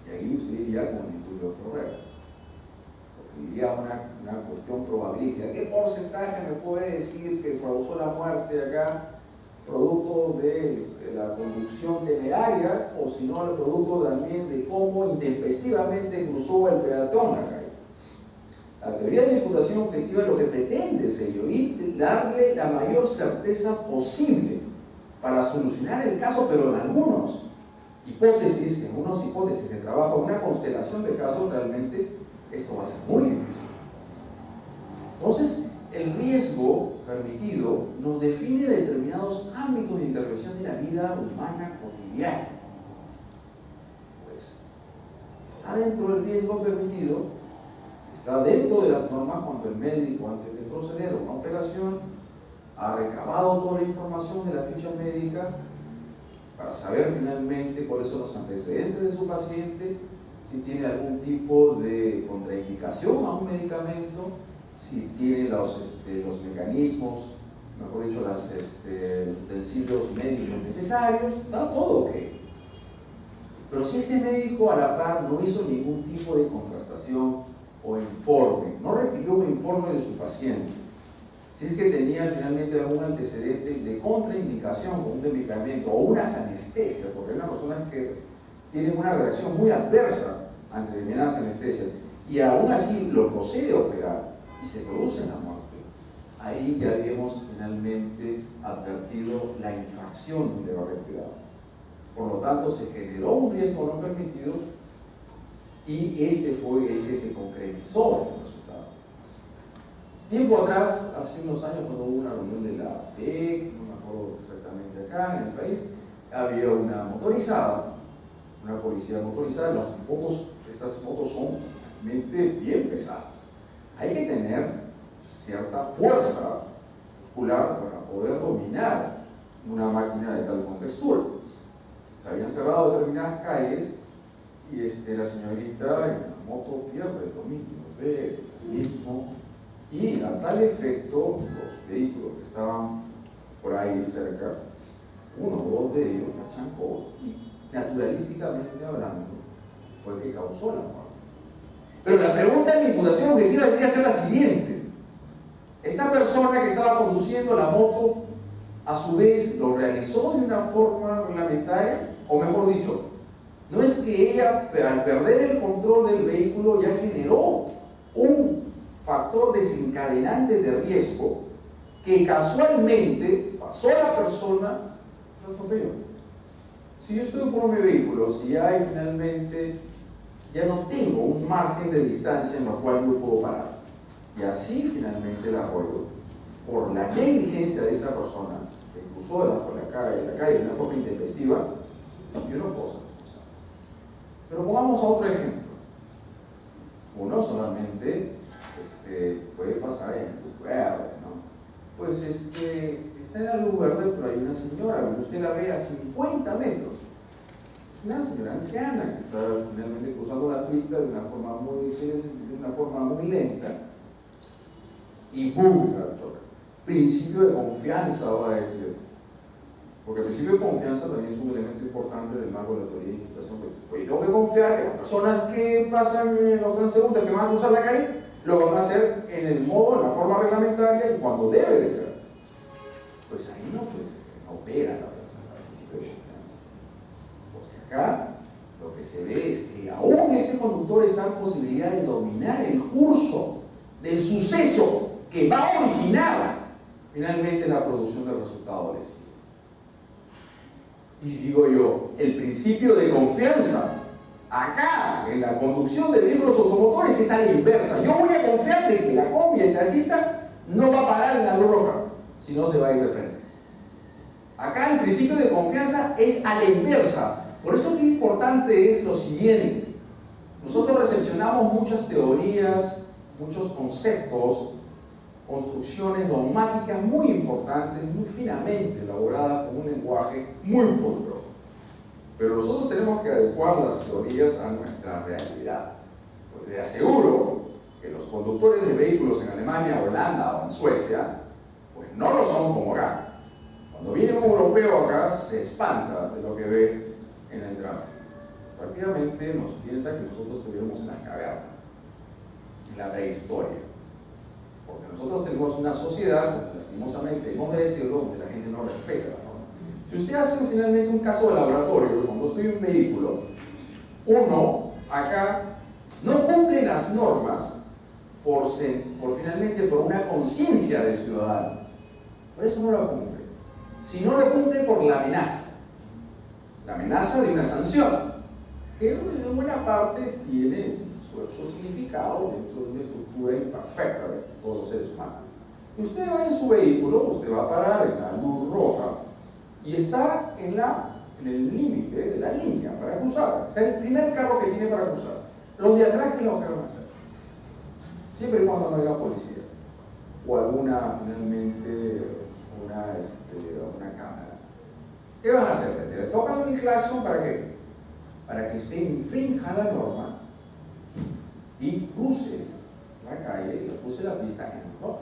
Y ahí usted iría con el estudio correcto. Porque iría una cuestión probabilística. ¿Qué porcentaje me puede decir que causó la muerte acá producto de la conducción temeraria, o si no, el producto también de cómo intempestivamente cruzó el peatón acá? La teoría de la imputación objetiva lo que pretende es ello, y darle la mayor certeza posible para solucionar el caso, pero en algunas hipótesis de trabajo, una constelación de casos, realmente esto va a ser muy difícil. Entonces, el riesgo permitido nos define determinados ámbitos de intervención de la vida humana cotidiana. Pues, está dentro del riesgo permitido, está dentro de las normas cuando el médico, antes de proceder a una operación, ha recabado toda la información de la ficha médica para saber finalmente cuáles son los antecedentes de su paciente, si tiene algún tipo de contraindicación a un medicamento, si tiene los mecanismos mejor dicho, los utensilios médicos necesarios, está todo ok. Pero si este médico a la par no hizo ningún tipo de contrastación o informe, no requirió un informe de su paciente, si es que tenía finalmente algún antecedente de contraindicación con un medicamento o unas anestesias, porque hay una persona que tiene una reacción muy adversa ante determinadas anestesias y aún así lo procede a operar y se produce la muerte, ahí ya habíamos finalmente advertido la infracción donde va a haber cuidado. Por lo tanto, se generó un riesgo no permitido y este fue el que se concretizó el resultado. Tiempo atrás, hace unos años, cuando hubo una reunión de la APEC, no me acuerdo exactamente acá en el país, había una motorizada, una policía motorizada. Estas motos son realmente bien pesadas. Hay que tener cierta fuerza muscular para poder dominar una máquina de tal contextura. Se habían cerrado determinadas calles y la señorita en la moto pierde el dominio del mismo, y a tal efecto los vehículos que estaban por ahí cerca, uno o dos de ellos la chancó y naturalísticamente hablando fue que causó la muerte. Pero la pregunta de la imputación objetiva debería ser la siguiente: esta persona que estaba conduciendo la moto a su vez lo realizó de una forma reglamentaria, o mejor dicho, no es que ella al perder el control del vehículo ya generó un factor desencadenante de riesgo que casualmente pasó a la persona y lo atropelló. Si yo estoy por mi vehículo, si ya finalmente ya no tengo un margen de distancia en el cual yo puedo parar, y así finalmente la arroyo por la negligencia de esta persona que cruzó por la calle de una forma intempestiva, yo no puedo ser responsable. Pero pongamos otro ejemplo. Uno solamente puede pasar en luz verde, ¿no? Pues está en la luz verde, pero hay una señora, usted la ve a 50 metros. Una señora anciana que está finalmente cruzando la pista de una forma muy lenta, y ¡boom! Principio de confianza, va a decir. Porque el principio de confianza también es un elemento importante del marco de la teoría de imputación. Oye, tengo que confiar que las personas que pasan en los transeúntes que van a cruzar la calle lo van a hacer en el modo, en la forma reglamentaria y cuando debe de ser. Pues ahí no opera la persona, el principio de confianza. Porque acá lo que se ve es que aún este conductor está en posibilidad de dominar el curso del suceso que va a originar finalmente la producción del resultado lesivo. Y digo yo, el principio de confianza acá en la conducción de vehículos automotores es a la inversa. Yo voy a confiar de que la combi, el taxista, no va a parar en la luz roja, si no se va a ir de frente. Acá el principio de confianza es a la inversa. Por eso que importante es lo siguiente: nosotros recepcionamos muchas teorías, muchos conceptos, construcciones dogmáticas muy importantes, muy finamente elaboradas con un lenguaje muy pulcro. Pero nosotros tenemos que adecuar las teorías a nuestra realidad. Pues le aseguro que los conductores de vehículos en Alemania, Holanda o en Suecia, pues no lo son como acá. Cuando viene un europeo acá, se espanta de lo que ve en el tráfico. Prácticamente nos piensa que nosotros estuviéramos en las cavernas, en la prehistoria. Porque nosotros tenemos una sociedad, lastimosamente, hemos de decirlo, donde la gente no respeta, ¿no? Si usted hace finalmente un caso de laboratorio, cuando estoy en un vehículo, uno acá no cumple las normas finalmente por una conciencia de ciudadano. Por eso no lo cumple. Si no lo cumple por la amenaza de una sanción, que en buena parte tiene su significado dentro de una estructura imperfecta de todos los seres humanos. Usted va en su vehículo, usted va a parar en la luz roja y está en el límite de la línea para cruzar. Está el primer carro que tiene para cruzar. Los de atrás, ¿qué lo que van a hacer? Siempre y cuando no haya policía o alguna, finalmente, una cámara. ¿Qué van a hacer? Le tocan el claxon ¿para qué? Para que usted infrinja la norma y cruce la calle y cruce la pista en rojo.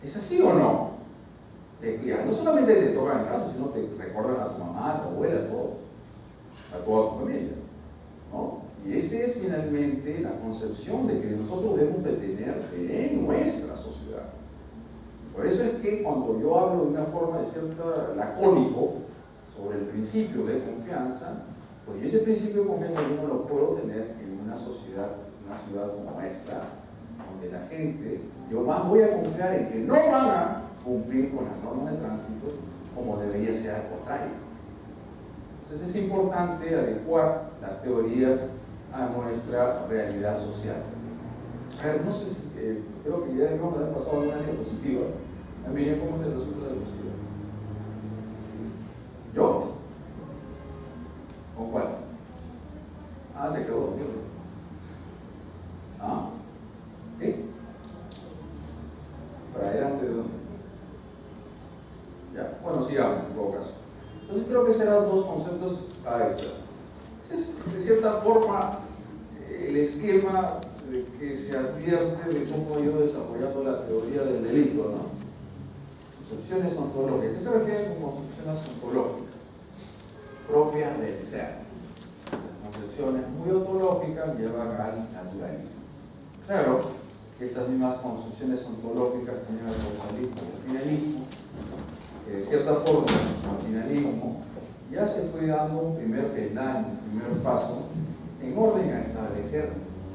¿Es así o no? no solamente te tocan el caso, sino te recuerdan a tu mamá, a tu abuela, a toda tu familia, ¿no? Y esa es finalmente la concepción de que nosotros debemos de tener en nuestra sociedad. Por eso es que cuando yo hablo de una forma de cierta lacónico sobre el principio de confianza, pues ese principio de confianza yo no lo puedo tener en una sociedad, una ciudad como esta, donde la gente, yo más voy a confiar en que no van a cumplir con las normas de tránsito como debería ser al contrario. Entonces es importante adecuar las teorías a nuestra realidad social. A ver, no sé si, creo que ya debemos haber pasado algunas diapositivas. Miren cómo se resulta de diapositivas. ¿Yo? ¿Con cuál? Ah, se quedó. ¿Ah? ¿Qué? ¿Para adelante de dónde? Ya, bueno, sigamos en todo caso. Entonces creo que serán dos conceptos a extra. Este es, de cierta forma, el esquema que se advierte de cómo yo desarrollando la teoría del delito, ¿no? Concepciones ontológicas. ¿Qué se refiere con concepciones ontológicas? Propias del ser. Las concepciones muy ontológicas llevan al naturalismo. Claro que estas mismas concepciones ontológicas tienen el causalismo y el finalismo. De cierta forma, el finalismo ya se fue dando un primer peldaño, un primer paso en orden a establecer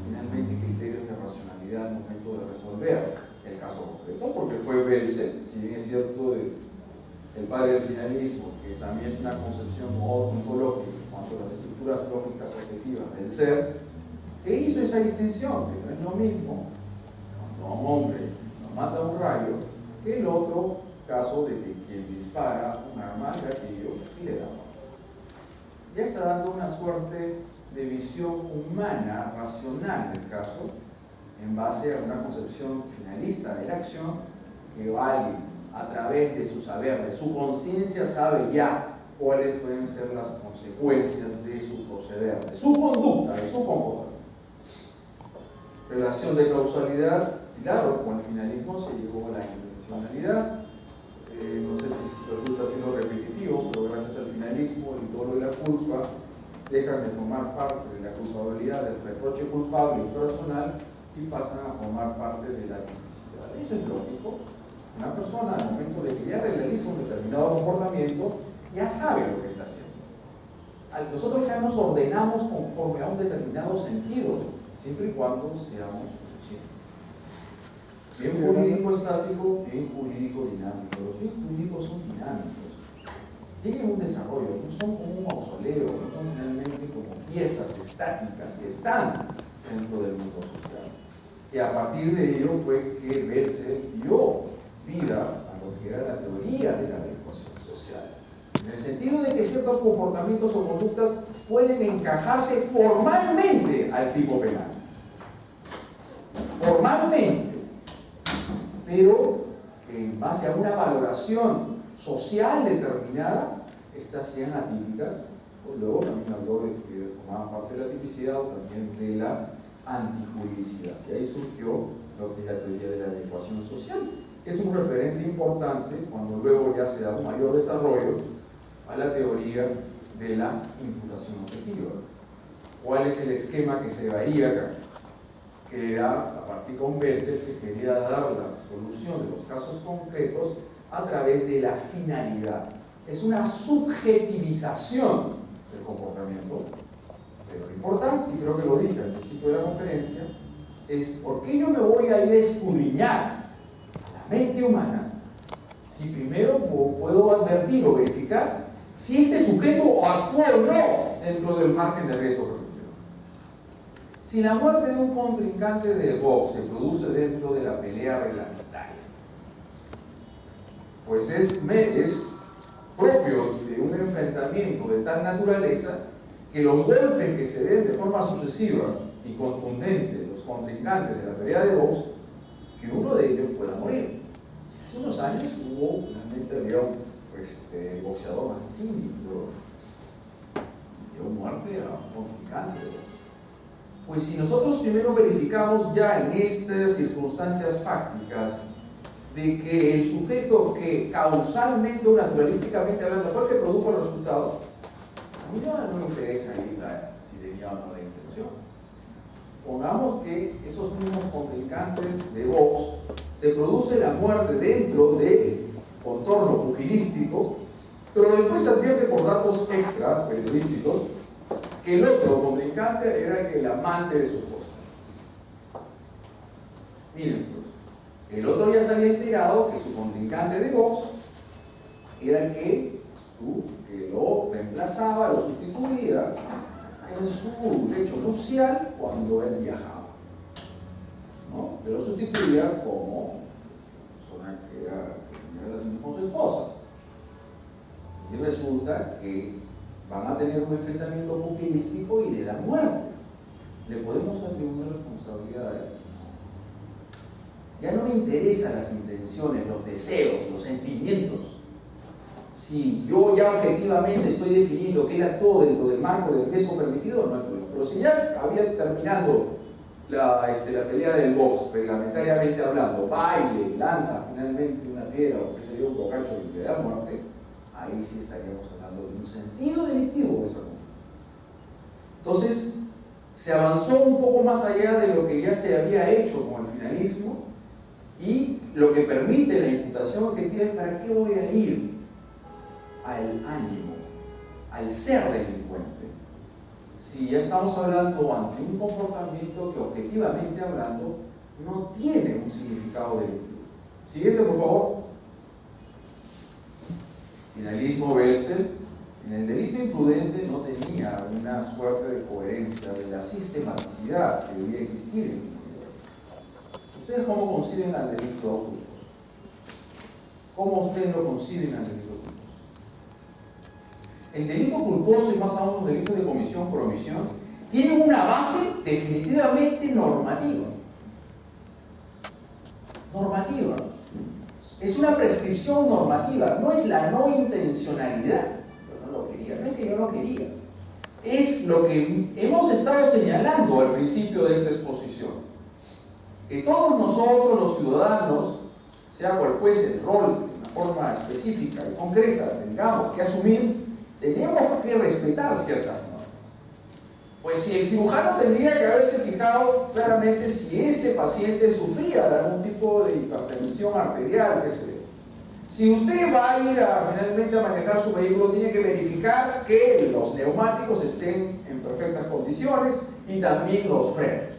finalmente criterios de racionalidad al momento de resolver el caso concreto, porque fue Belsen, si bien es cierto, el padre del finalismo, que también es una concepción ontológica en cuanto a las estructuras lógicas objetivas del ser, que hizo esa distinción, que no es lo mismo cuando a un hombre lo mata un rayo que el otro caso de que quien dispara un arma al gatillo y le da muerte. Ya está dando una suerte de visión humana, racional del caso, en base a una concepción finalista de la acción, que alguien, a través de su saber, de su conciencia, sabe ya cuáles pueden ser las consecuencias de su proceder, de su conducta, de su comportamiento. Relación de causalidad, claro, con el finalismo se llegó a la intencionalidad. No sé si resulta siendo repetitivo, pero gracias al finalismo el dolo y la culpa dejan de formar parte de la culpabilidad, del reproche culpable y personal, y pasan a formar parte de la tipicidad. Eso es lógico. Una persona, al momento de que ya realiza un determinado comportamiento, ya sabe lo que está haciendo. Nosotros ya nos ordenamos conforme a un determinado sentido, siempre y cuando seamos conscientes. Bien jurídico estático, bien jurídico dinámico. Los bien jurídicos son dinámicos. Tienen un desarrollo, no son como un mausoleo, no son realmente como piezas estáticas que están dentro del mundo social. Y a partir de ello fue que Belsen dio vida a lo que era la teoría de la adecuación social. En el sentido de que ciertos comportamientos o conductas pueden encajarse formalmente al tipo penal. Formalmente. Pero en base a una valoración social determinada, estas sean atípicas, pues luego también habló de que formaban parte de la tipicidad o también de la antijuridicidad. Y ahí surgió lo que es la teoría de la adecuación social. Es un referente importante cuando luego ya se da un mayor desarrollo a la teoría de la imputación objetiva. ¿Cuál es el esquema que se veía acá? Que era, a partir con Belsen, se quería dar la solución de los casos concretos a través de la finalidad. Es una subjetivización del comportamiento. Pero lo importante, y creo que lo dije al principio de la conferencia, es por qué yo me voy a ir a escudriñar a la mente humana si primero puedo advertir o verificar si este sujeto actuó o no dentro del margen de riesgo profesional. Si la muerte de un contrincante de box se produce dentro de la pelea reglamentaria, pues es propio de un enfrentamiento de tal naturaleza que los golpes que se den de forma sucesiva y contundente los contrincantes de la pelea de box, que uno de ellos pueda morir. Hace unos años realmente había un boxeador Mancini, dio muerte a un contrincante de box. Pues si nosotros primero verificamos ya en estas circunstancias fácticas de que el sujeto que causalmente o naturalísticamente hablando fue el que produjo el resultado, a mí no me interesa ahí si tenía o no la intención. Pongamos que esos mismos contrincantes de Vox se produce la muerte dentro del contorno pugilístico, pero después se advierte por datos extra periodísticos que el otro contrincante era el amante de su esposa. Miren, pues, el otro ya se había enterado que su contrincante de Vox era el que lo reemplazaba, lo sustituía en su lecho nupcial cuando él viajaba, ¿no? Que lo sustituía como persona que tenía relaciones con su esposa. Y resulta que van a tener un enfrentamiento pugilístico y le dan muerte. ¿Le podemos atribuir responsabilidad a él? Ya no me interesan las intenciones, los deseos, los sentimientos. Si yo ya objetivamente estoy definiendo que él actuó dentro del marco del riesgo permitido, no hay problema. Pero si ya había terminado la pelea del box, reglamentariamente hablando, baile, lanza finalmente una piedra o qué sé yo, un bocacho y le da muerte, ahí sí estaríamos hablando de un sentido delictivo de esa conducta. Entonces, se avanzó un poco más allá de lo que ya se había hecho con el finalismo y lo que permite la imputación objetiva es para qué voy a ir al ánimo, al ser delincuente, si ya estamos hablando ante un comportamiento que objetivamente hablando no tiene un significado delictivo. Siguiente, por favor. Finalismo Belsen. En el delito imprudente no tenía una suerte de coherencia de la sistematicidad que debía existir en el delito. ¿Ustedes cómo conciben al delito culposo? ¿Cómo ustedes lo conciben al delito culposo? El delito culposo, y más aún los delitos de comisión por omisión, tienen una base definitivamente normativa. Normativa. Es una prescripción normativa, no es la no intencionalidad. Yo no lo quería, no es que yo no quería. Es lo que hemos estado señalando al principio de esta exposición. Que todos nosotros, los ciudadanos, sea cual fuese el rol, de una forma específica y concreta, tengamos que asumir, tenemos que respetar ciertas normas. Pues si el cirujano tendría que haberse fijado claramente si ese paciente sufría de algún tipo de hipertensión arterial, qué sé yo. Si usted va a ir finalmente a manejar su vehículo, tiene que verificar que los neumáticos estén en perfectas condiciones y también los frenos.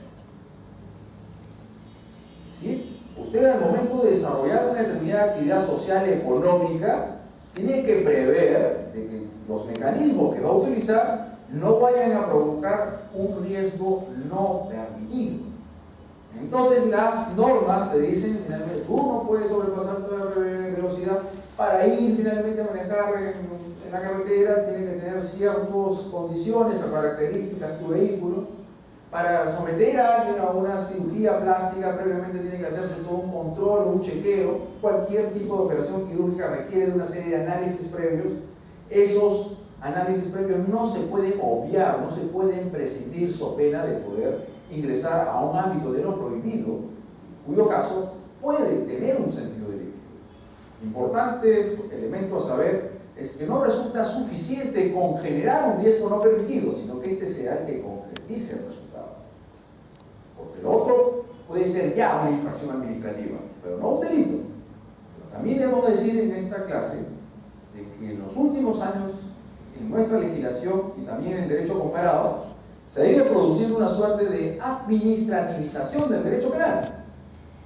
¿Sí? Usted al momento de desarrollar una determinada actividad social económica, tiene que prever de que los mecanismos que va a utilizar no vayan a provocar un riesgo no permitido. Entonces las normas te dicen finalmente, tú no puedes sobrepasar toda velocidad para ir finalmente a manejar en la carretera, tiene que tener ciertas condiciones o características tu vehículo. Para someter a alguien a una cirugía plástica previamente tiene que hacerse todo un control, un chequeo. Cualquier tipo de operación quirúrgica requiere de una serie de análisis previos. Esos análisis previos no se pueden obviar, no se pueden prescindir so pena de poder ingresar a un ámbito de lo prohibido, cuyo caso puede tener un sentido delictivo. Importante elemento a saber es que no resulta suficiente con generar un riesgo no permitido, sino que este sea el que concretice el resultado. Porque el otro puede ser ya una infracción administrativa, pero no un delito. Pero también debemos decir en esta clase de que en los últimos años, en nuestra legislación y también en derecho comparado, se ha ido produciendo una suerte de administrativización del derecho penal.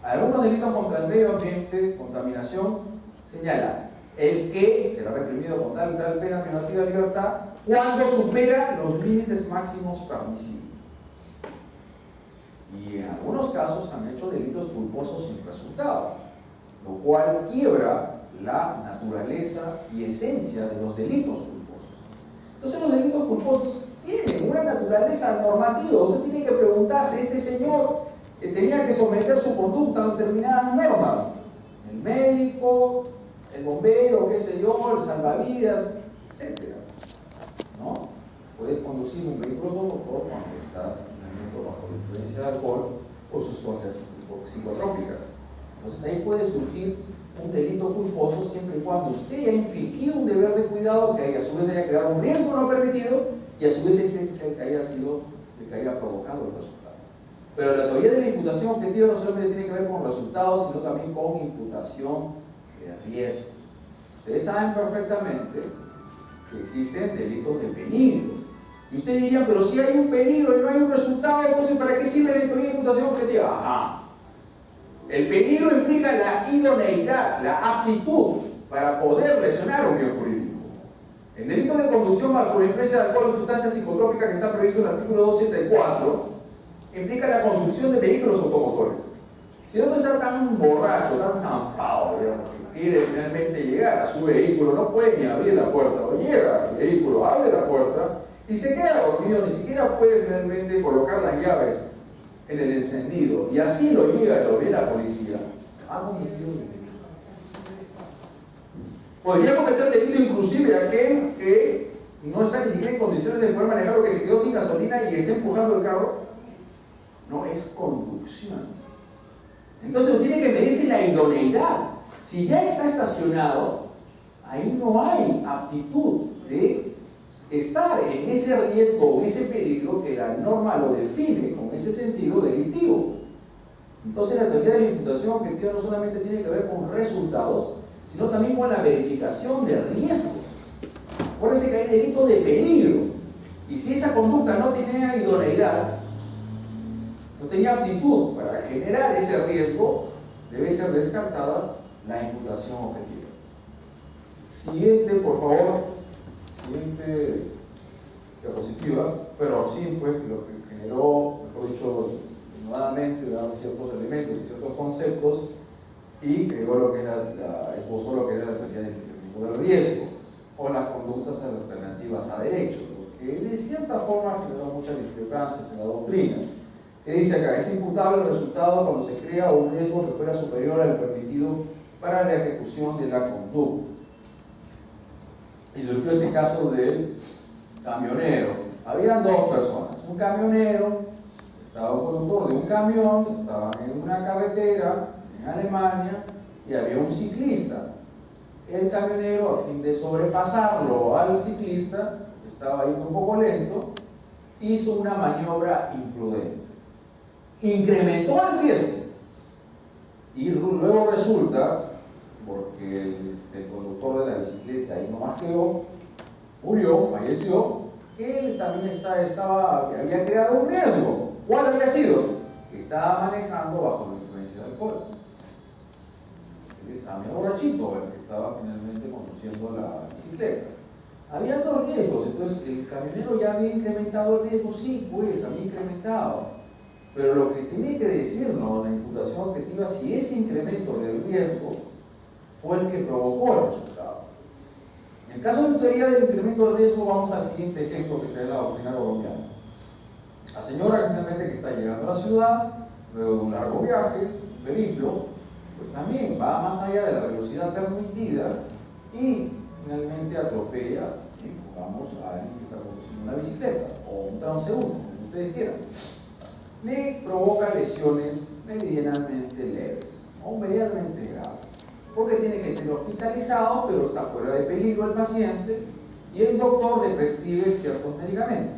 Algunos delitos contra el medio ambiente, contaminación, señala el que será reprimido con tal y tal pena privativa de libertad cuando supera los límites máximos permisibles. Y en algunos casos han hecho delitos culposos sin resultado, lo cual quiebra la naturaleza y esencia de los delitos culposos. Entonces los delitos culposos tienen una naturaleza normativa. Usted tiene que preguntarse, este señor tenía que someter su conducta a determinadas normas. El médico, el bombero, qué sé yo, el salvavidas, etc. ¿No? Puedes conducir un vehículo automotor cuando estás en el momento bajo la influencia de alcohol o sustancias psicotrópicas. Entonces ahí puede surgir un delito culposo siempre y cuando usted haya infringido un deber de cuidado que a su vez haya creado un riesgo no permitido y a su vez este que haya sido el que haya provocado el resultado. Pero la teoría de la imputación objetiva no solamente tiene que ver con resultados, sino también con imputación de riesgo. Ustedes saben perfectamente que existen delitos de peligro. Y ustedes dirían, pero si hay un peligro y no hay un resultado, entonces ¿para qué sirve la teoría de imputación objetiva? Ajá. El peligro implica la idoneidad, la aptitud para poder lesionar un bien jurídico. El delito de conducción bajo la influencia de alcohol o sustancias psicotrópicas que está previsto en el artículo 274 implica la conducción de vehículos automotores. Si no está tan borracho, tan zampado, digamos, que quiere finalmente llegar a su vehículo, no puede ni abrir la puerta, o llega al vehículo, abre la puerta y se queda dormido, ni siquiera puede finalmente colocar las llaves en el encendido, y así lo llega y lo ve la policía, ha cometido un delito. Podría cometer delito inclusive aquel que no está ni siquiera en condiciones de poder manejar, o que se quedó sin gasolina y está empujando el carro. No es conducción. Entonces tiene que medirse la idoneidad. Si ya está estacionado, ahí no hay aptitud de estar en ese riesgo o ese peligro que la norma lo define con ese sentido delictivo. Entonces la teoría de la imputación objetiva no solamente tiene que ver con resultados, sino también con la verificación de riesgos. Acuérdense que hay delito de peligro, y si esa conducta no tenía idoneidad, no tenía aptitud para generar ese riesgo, debe ser descartada la imputación objetiva. Siguiente, por favor. Siguiente diapositiva, pero sí, pues, lo que generó, mejor dicho, nuevamente, daba ciertos elementos y ciertos conceptos, y creó lo que era esbozó lo que era la teoría del incremento del riesgo, o las conductas alternativas a derecho, lo que de cierta forma generó muchas discrepancias en la doctrina. Que dice acá, es imputable el resultado cuando se crea un riesgo que fuera superior al permitido para la ejecución de la conducta. Y surgió ese caso del camionero. Habían dos personas, un camionero, estaba un conductor de un camión, estaban en una carretera en Alemania, y había un ciclista. El camionero, a fin de sobrepasarlo al ciclista, estaba yendo un poco lento, hizo una maniobra imprudente, incrementó el riesgo, y luego resulta, porque el conductor de la bicicleta ahí nomás quedó, murió, falleció, que él también había creado un riesgo. ¿Cuál había sido? Que estaba manejando bajo la influencia del alcohol. Estaba medio borrachito el que estaba finalmente conduciendo la bicicleta. Había dos riesgos, entonces el camionero ya había incrementado el riesgo, sí, pues había incrementado. Pero lo que tiene que decirnos la imputación objetiva, si ese incremento del riesgo fue el que provocó el resultado. En el caso de teoría del incremento del riesgo, vamos al siguiente ejemplo que se da en la doctrina colombiana. La señora finalmente que está llegando a la ciudad, luego de un largo viaje, un periplo, pues también va más allá de la velocidad permitida y finalmente atropella, pongamos, a alguien que está conduciendo una bicicleta o un transeúnte, como ustedes quieran. Le provoca lesiones medianamente leves o medianamente graves, porque tiene que ser hospitalizado, pero está fuera de peligro el paciente, y el doctor le prescribe ciertos medicamentos.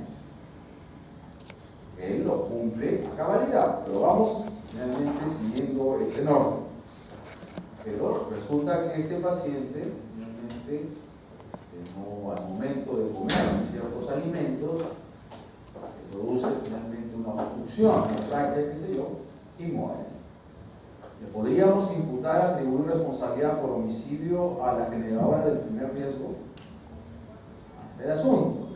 Él lo cumple a cabalidad, pero vamos finalmente siguiendo este norma. Pero resulta que este paciente finalmente no, al momento de comer ciertos alimentos, se produce finalmente una obstrucción, una tráquea, qué sé yo, y muere. Le podríamos imputar, atribuir responsabilidad por homicidio a la generadora del primer riesgo. Este es el asunto.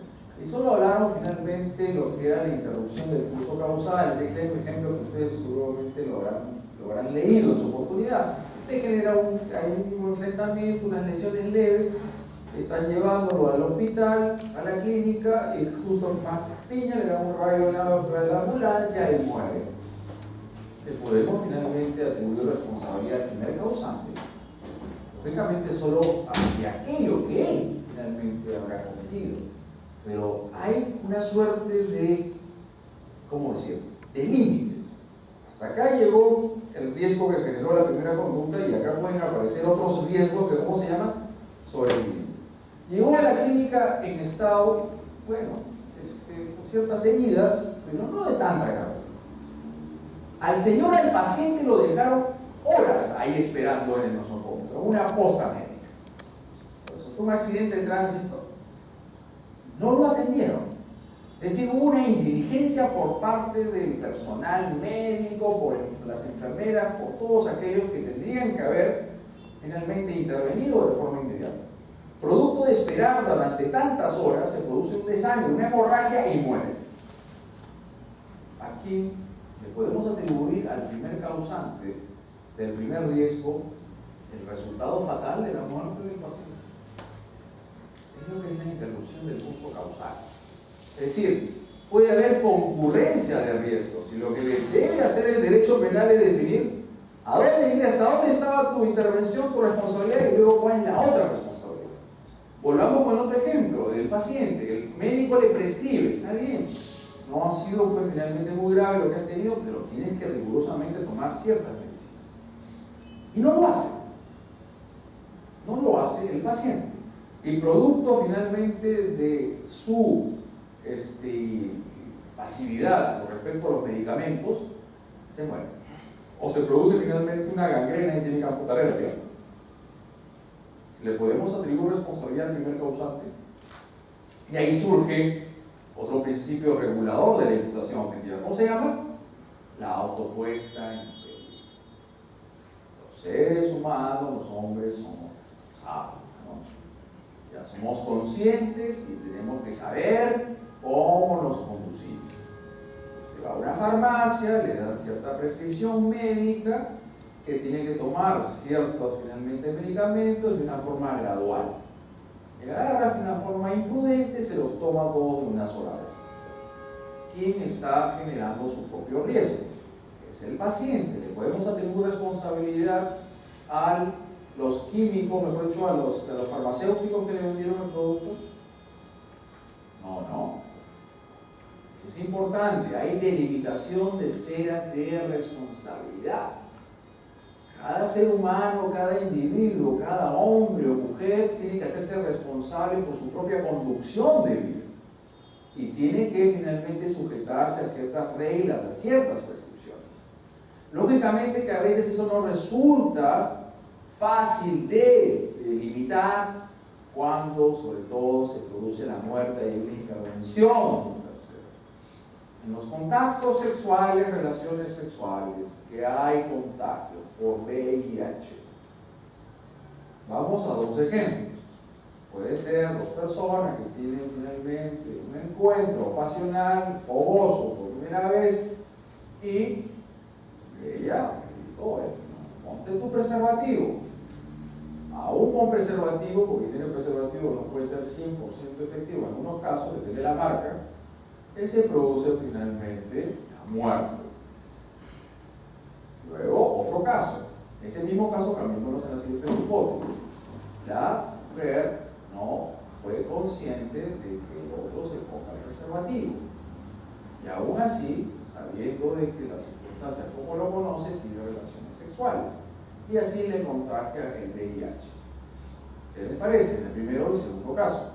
Y solo hablaron finalmente lo que era la interrupción del curso causal. Ese ejemplo que ustedes seguramente lo habrán leído en su oportunidad. Le genera un enfrentamiento, unas lesiones leves, están llevándolo al hospital, a la clínica, y justo más piña le da un rayo a la ambulancia y muere. Le podemos finalmente atribuir responsabilidad al primer causante, lógicamente solo de aquello que él finalmente habrá cometido. Pero hay una suerte de, ¿cómo decir?, de límites. Hasta acá llegó el riesgo que generó la primera conducta, y acá pueden aparecer otros riesgos que, ¿cómo se llaman? Sobrevivientes. Llegó a la clínica en estado, bueno, con ciertas heridas, pero no de tanta gravedad. Al señor, al paciente, lo dejaron horas ahí esperando en el nosocomio, una posta médica. Eso fue un accidente de tránsito. No lo atendieron. Es decir, hubo una indiligencia por parte del personal médico, por las enfermeras, por todos aquellos que tendrían que haber finalmente intervenido de forma inmediata. Producto de esperar durante tantas horas, se produce un desangre, una hemorragia y muere. Aquí le podemos atribuir al primer causante del primer riesgo el resultado fatal de la muerte del paciente. Es lo que es la interrupción del curso causal. Es decir, puede haber concurrencia de riesgos, y lo que le debe hacer el derecho penal es definir a dónde ir, hasta dónde estaba tu intervención, tu responsabilidad, y luego cuál es la otra responsabilidad. Volvamos con otro ejemplo del paciente. El médico le prescribe, está bien, no ha sido pues finalmente muy grave lo que has tenido, pero tienes que rigurosamente tomar ciertas medicinas. Y no lo hace. No lo hace el paciente. Y producto finalmente de su pasividad con respecto a los medicamentos, se muere. O se produce finalmente una gangrena y tiene que amputar la pierna. ¿Le podemos atribuir responsabilidad al primer causante? Y ahí surge otro principio regulador de la imputación objetiva. ¿Cómo se llama? La autopuesta en peligro. Los seres humanos, los hombres, somos sabios, ¿no? Ya somos conscientes y tenemos que saber cómo nos conducimos. Usted va a una farmacia, le dan cierta prescripción médica, que tiene que tomar ciertos finalmente medicamentos de una forma gradual. Le agarra de una forma imprudente, se los toma todos de una sola vez. ¿Quién está generando su propio riesgo? Es el paciente. Le podemos atribuir responsabilidad a los químicos, mejor dicho, a los farmacéuticos que le vendieron el producto. No. Es importante, hay delimitación de esferas de responsabilidad. Cada ser humano, cada individuo, cada hombre o mujer tiene que hacerse responsable por su propia conducción de vida. Y tiene que finalmente sujetarse a ciertas reglas, a ciertas prescripciones. Lógicamente que a veces eso no resulta fácil de delimitar cuando, sobre todo, se produce la muerte de una intervención. En los contactos sexuales, relaciones sexuales, que hay contagio por VIH. Vamos a dos ejemplos. Puede ser dos personas que tienen finalmente un encuentro pasional, fogoso por primera vez, y ella dijo, ponte tu preservativo. Aún con preservativo, porque si el preservativo no puede ser 100% efectivo, en algunos casos, depende de la marca, que se produce finalmente la muerte. Luego, otro caso. Ese mismo caso cambiéndonos en la siguiente hipótesis. La mujer no fue consciente de que el otro se ponga el preservativo. Y aún así, sabiendo de que la circunstancia como lo conoce, tiene relaciones sexuales. Y así le contagia el VIH. ¿Qué les parece? En el primero o el segundo caso.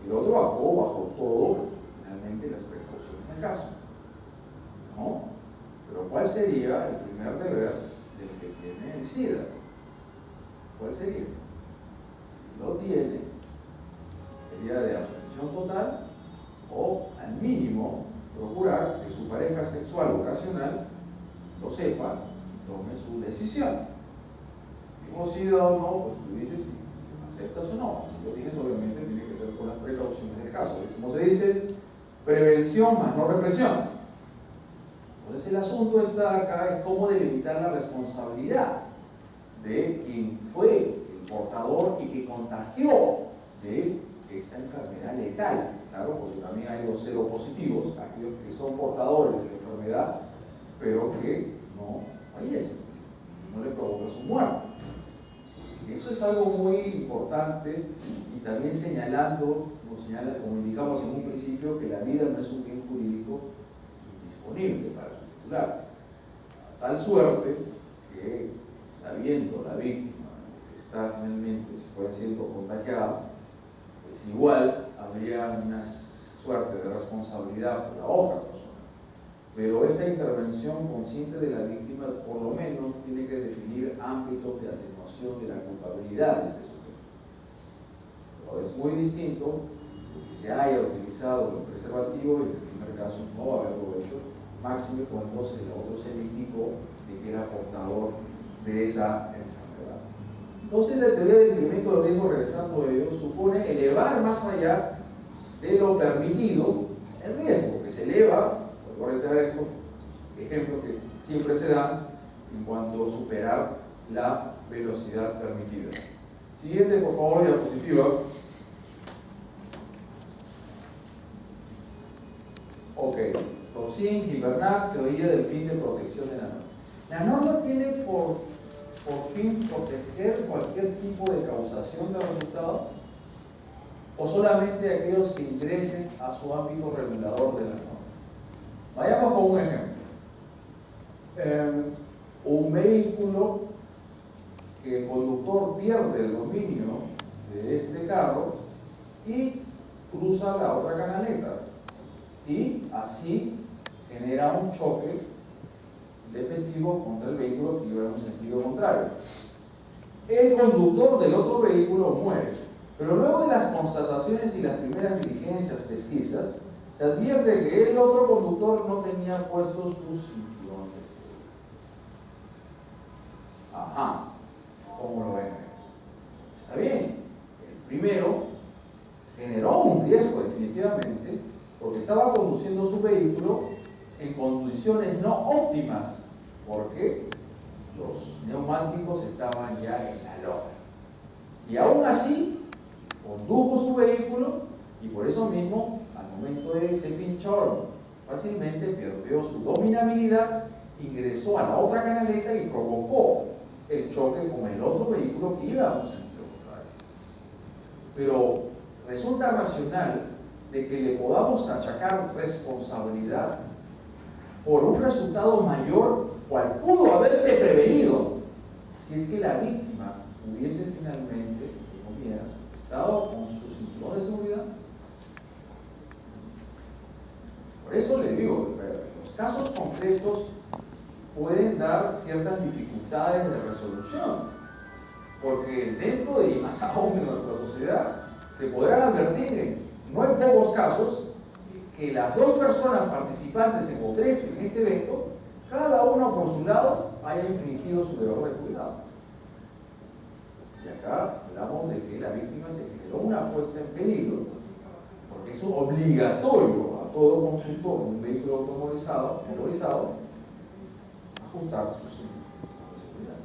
El otro actuó bajo todo, finalmente, las precauciones del caso. ¿No? Pero ¿cuál sería el primer deber del que tiene el SIDA? ¿Cuál sería? Si lo tiene, sería de abstención total o, al mínimo, procurar que su pareja sexual ocasional lo sepa y tome su decisión. Si hemos SIDA o no, pues tú dices si aceptas o no. Si lo tienes, obviamente tiene que ser con las precauciones del caso. Como se dice, prevención más no represión. Entonces el asunto está acá, es cómo delimitar la responsabilidad de quien fue el portador y que contagió de esta enfermedad letal. Claro, porque también hay los seropositivos, aquellos que son portadores de la enfermedad, pero que no fallecen, no le provoca su muerte. Eso es algo muy importante, y también señalando, como indicamos en un principio, que la vida no es un bien jurídico disponible para su titular. tal suerte que, sabiendo la víctima que está finalmente, si puede siendo contagiada, pues igual habría una suerte de responsabilidad por la otra persona. Pero esta intervención consciente de la víctima por lo menos tiene que definir ámbitos de atenuación de la culpabilidad de este sujeto. Pero es muy distinto que se haya utilizado el preservativo y en el primer caso no haberlo hecho, máximo cuando el otro se le indicó de que era portador de esa enfermedad. Entonces la teoría del incremento de riesgo, regresando a ello, supone elevar más allá de lo permitido el riesgo, que se eleva, por reiterar estos ejemplos que siempre se dan en cuanto a superar la velocidad permitida. Siguiente, por favor, diapositiva. Ok, Rossin, Gibernat, teoría del fin de protección de la norma. La norma tiene por fin proteger cualquier tipo de causación de resultado, o solamente aquellos que ingresen a su ámbito regulador de la norma. Vayamos con un ejemplo. Un vehículo que el conductor pierde el dominio de este carro y cruza la otra canaleta y así genera un choque tempestivo contra el vehículo que iba en un sentido contrario. El conductor del otro vehículo muere, pero luego de las constataciones y las primeras diligencias pesquisas, se advierte que el otro conductor no tenía puestos sus cinturones. Ajá, ¿cómo lo ven? Está bien, el primero generó un riesgo definitivamente porque estaba conduciendo su vehículo en condiciones no óptimas, porque los neumáticos estaban ya en la lona. Y aún así, condujo su vehículo y por eso mismo, al momento de ese pinchón, fácilmente perdió su dominabilidad, ingresó a la otra canaleta y provocó el choque con el otro vehículo que iba a un sentido contrario. Pero resulta racional de que le podamos achacar responsabilidad por un resultado mayor, cual pudo haberse prevenido si es que la víctima hubiese finalmente, entre comillas, estado con su cinturón de seguridad. Por eso le digo, los casos concretos pueden dar ciertas dificultades de resolución, porque dentro de, y más aún en nuestra sociedad, se podrán advertir no en pocos casos que las dos personas participantes o tres en este evento, cada uno por su lado haya infringido su deber de cuidado. Y acá hablamos de que la víctima se generó una puesta en peligro, porque es obligatorio a todo conductor en un vehículo motorizado ajustar sus cinturones de seguridad.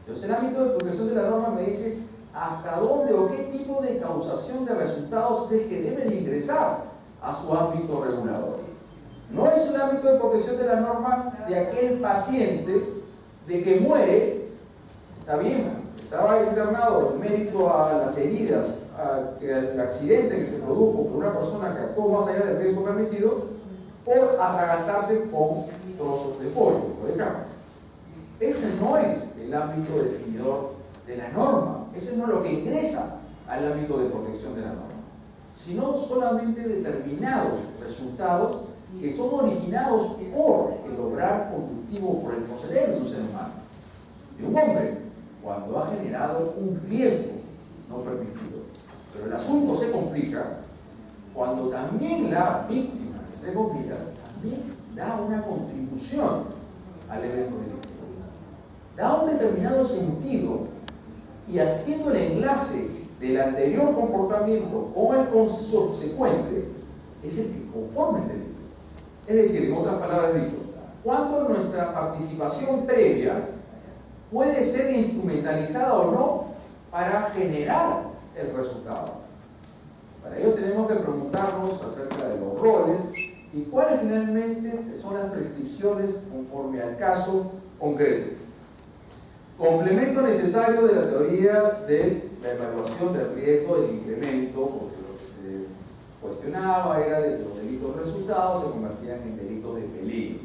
Entonces el ámbito de protección de la norma me dice hasta dónde o qué tipo de causación de resultados es que debe de ingresar a su ámbito regulador. No es un ámbito de protección de la norma de aquel paciente de que muere, está bien, estaba internado en mérito a las heridas, al accidente que se produjo por una persona que actuó más allá del riesgo permitido por atragantarse con trozos de pollo, por ejemplo. Ese no es el ámbito definidor de la norma, ese no es lo que ingresa al ámbito de protección de la norma, sino solamente determinados resultados que son originados por el obrar conductivo, por el proceder de un ser humano, de un hombre, cuando ha generado un riesgo no permitido. Pero el asunto se complica cuando también la víctima, entre comillas, también da una contribución al evento delictivo, da un determinado sentido y haciendo el enlace del anterior comportamiento con el subsecuente es el que conforma el delito. Es decir, en otras palabras dicho, cuando nuestra participación previa puede ser instrumentalizada o no para generar el resultado. Para ello tenemos que preguntarnos acerca de los roles y cuáles finalmente son las prescripciones conforme al caso concreto. Complemento necesario de la teoría de la evaluación del riesgo del incremento, porque lo que se cuestionaba era de que los delitos resultados se convertían en delitos de peligro.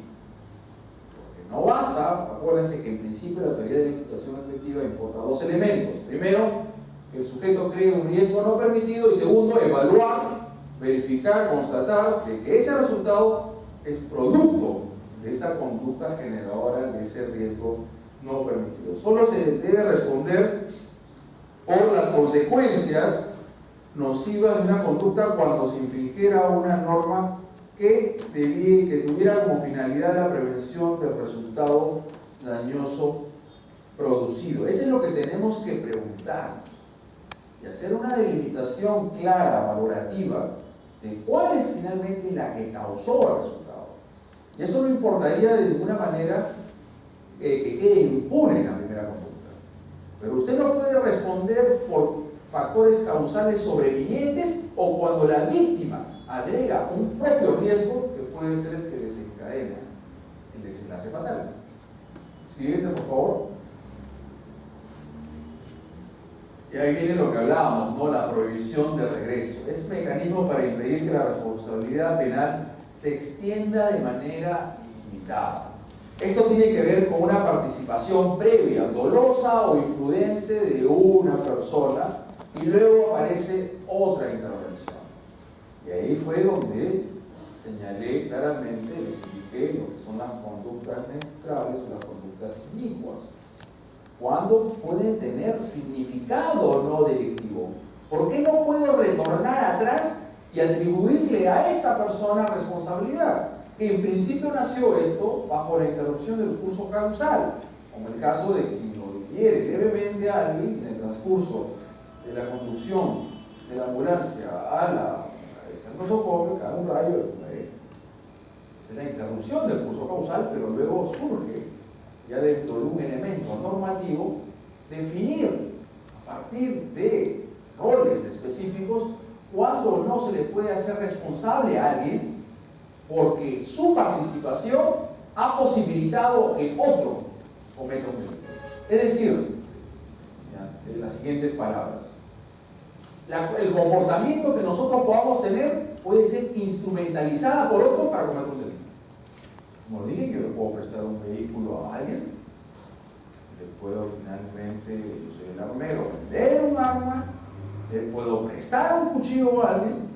Porque no basta, acuérdense que en principio la teoría de la imputación efectiva importa dos elementos. Primero, que el sujeto cree un riesgo no permitido, y segundo, evaluar, verificar, constatar de que ese resultado es producto de esa conducta generadora de ese riesgo no permitido. Solo se debe responder por las consecuencias nocivas de una conducta cuando se infringiera una norma que tuviera como finalidad la prevención del resultado dañoso producido. Eso es lo que tenemos que preguntarnos y hacer una delimitación clara, valorativa, de cuál es finalmente la que causó el resultado. Y eso no importaría de ninguna manera que quede impune la primera conducta. Pero usted no puede responder por factores causales sobrevinientes o cuando la víctima agrega un propio riesgo que puede ser el que desencadena el desenlace fatal. Siguiente, por favor. Y ahí viene lo que hablábamos, ¿no? La prohibición de regreso. Es mecanismo para impedir que la responsabilidad penal se extienda de manera ilimitada. Esto tiene que ver con una participación previa, dolosa o imprudente de una persona, y luego aparece otra intervención. Y ahí fue donde señalé claramente, les indiqué lo que son las conductas neutrales o las conductas inicuas. ¿Cuándo pueden tener significado no delictivo? ¿Por qué no puedo retornar atrás y atribuirle a esta persona responsabilidad? En principio nació esto bajo la interrupción del curso causal, como el caso de quien lo hiere levemente a alguien en el transcurso de la conducción de la ambulancia a la San Socorro, cae un rayo, es la interrupción del curso causal, pero luego surge, ya dentro de un elemento normativo, definir a partir de roles específicos cuándo no se le puede hacer responsable a alguien porque su participación ha posibilitado que otro cometa un delito. Es decir, en las siguientes palabras, el comportamiento que nosotros podamos tener puede ser instrumentalizada por otro para cometer un delito. Como dije, yo le puedo prestar un vehículo a alguien, le puedo finalmente, yo soy el armero, vender un arma, le puedo prestar un cuchillo a alguien.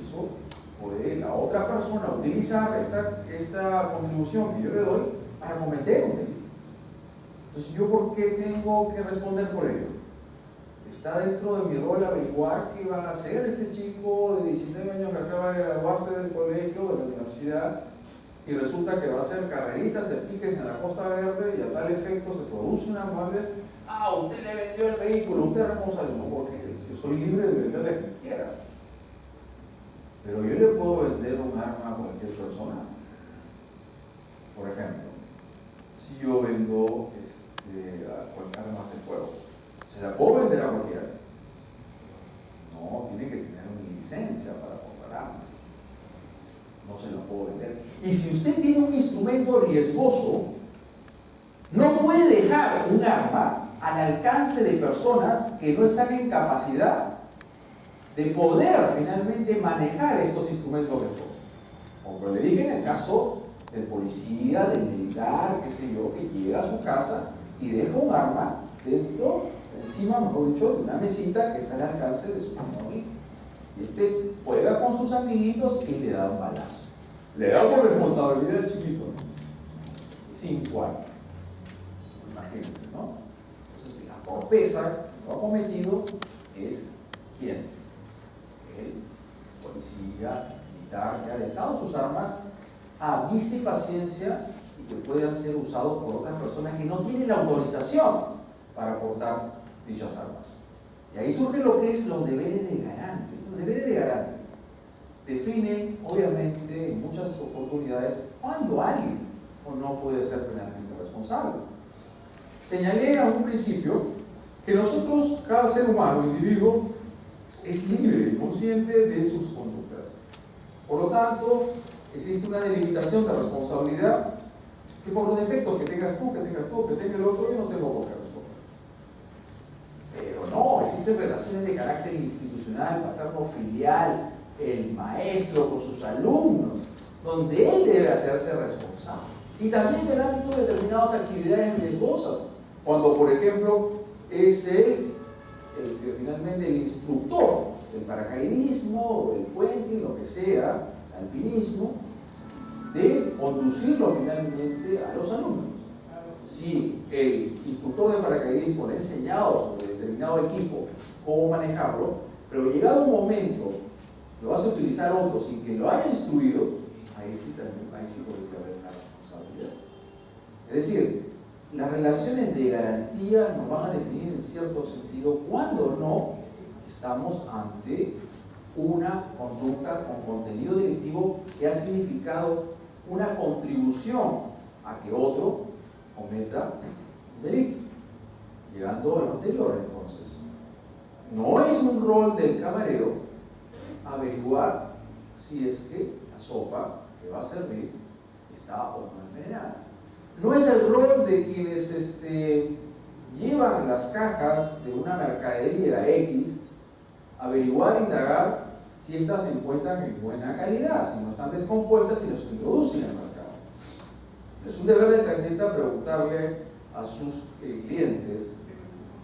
Eso puede la otra persona utilizar esta contribución que yo le doy para cometer un delito. Entonces, ¿yo por qué tengo que responder por ello? Está dentro de mi rol averiguar qué va a hacer este chico de 19 años que acaba de graduarse del colegio, de la universidad, y resulta que va a hacer carreritas, piques en la Costa Verde, y a tal efecto se produce una muerte. Ah, usted le vendió el vehículo, usted es responsable. No, porque yo soy libre de venderle a quien quiera. Pero yo le puedo vender un arma a cualquier persona. Por ejemplo, si yo vendo armas de fuego, ¿se la puedo vender a cualquiera? No, tiene que tener una licencia para comprar armas. No se la puedo vender. Y si usted tiene un instrumento riesgoso, no puede dejar un arma al alcance de personas que no están en capacidad de poder finalmente manejar estos instrumentos riesgosos. Como le dije en el caso del policía, del militar, qué sé yo, que llega a su casa y deja un arma encima, mejor dicho, de una mesita que está al alcance de su mano. Y este juega con sus amiguitos y le da un balazo. Le da por responsabilidad al chiquito, 5 años. Imagínense, ¿no? Entonces, la torpeza que lo ha cometido es ¿quién? El policía militar que ha dejado sus armas a vista y paciencia y que puedan ser usados por otras personas que no tienen la autorización para portar dichas armas. Y ahí surge lo que es los deberes de garante. Los deberes de garante definen, obviamente, en muchas oportunidades, cuándo alguien o no puede ser penalmente responsable. Señalé a un principio que nosotros, cada ser humano, individuo, es libre y consciente de sus conductas. Por lo tanto, existe una delimitación de responsabilidad que por los defectos que tengas tú, que tenga el otro, yo no tengo por qué responder. Pero no, existen relaciones de carácter institucional, paterno-filial, el maestro con sus alumnos, donde él debe hacerse responsable. Y también en el ámbito de determinadas actividades riesgosas, cuando por ejemplo es que finalmente el instructor del paracaidismo, del puente, lo que sea, alpinismo, de conducirlo finalmente a los alumnos. Si el instructor de paracaidismo le ha enseñado sobre determinado equipo cómo manejarlo, pero llegado un momento lo vas a utilizar otro sin que lo haya instruido, ahí sí puede haber una responsabilidad. Es decir, las relaciones de garantía nos van a definir en cierto sentido cuando no estamos ante una conducta con contenido delictivo que ha significado una contribución a que otro cometa un delito. Llegando a lo anterior, entonces, no es un rol del camarero averiguar si es que la sopa que va a servir está o no envenenada. No es el rol de quienes llevan las cajas de una mercadería X averiguar, indagar si estas se encuentran en buena calidad, si no están descompuestas y las introducen en el mercado. Es un deber del taxista preguntarle a sus clientes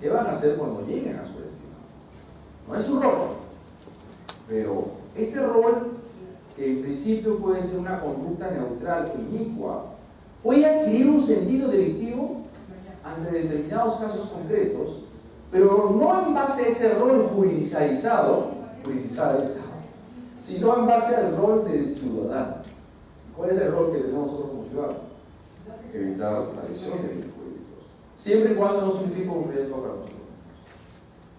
qué van a hacer cuando lleguen a su destino. No es su rol, pero este rol, que en principio puede ser una conducta neutral o inicua, puede adquirir un sentido delictivo ante determinados casos concretos, pero no en base a ese rol juridizado, sino en base al rol del ciudadano. ¿Cuál es el rol que tenemos nosotros como ciudadanos? Evitar la lesión de bienes jurídicos, siempre y cuando no signifique un riesgo para nosotros.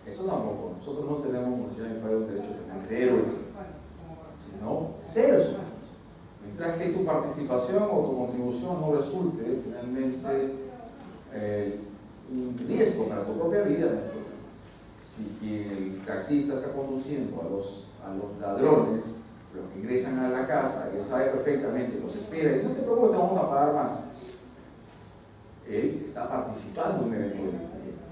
Eso tampoco. Nosotros no tenemos, como decía mi padre, un derecho penal de héroes, sino seres humanos. Mientras que tu participación o tu contribución no resulte finalmente un riesgo para tu propia vida, si el taxista está conduciendo a los ladrones, los que ingresan a la casa, él sabe perfectamente, los espera y no te preocupes, te vamos a pagar más. Él está participando en un evento delictivo,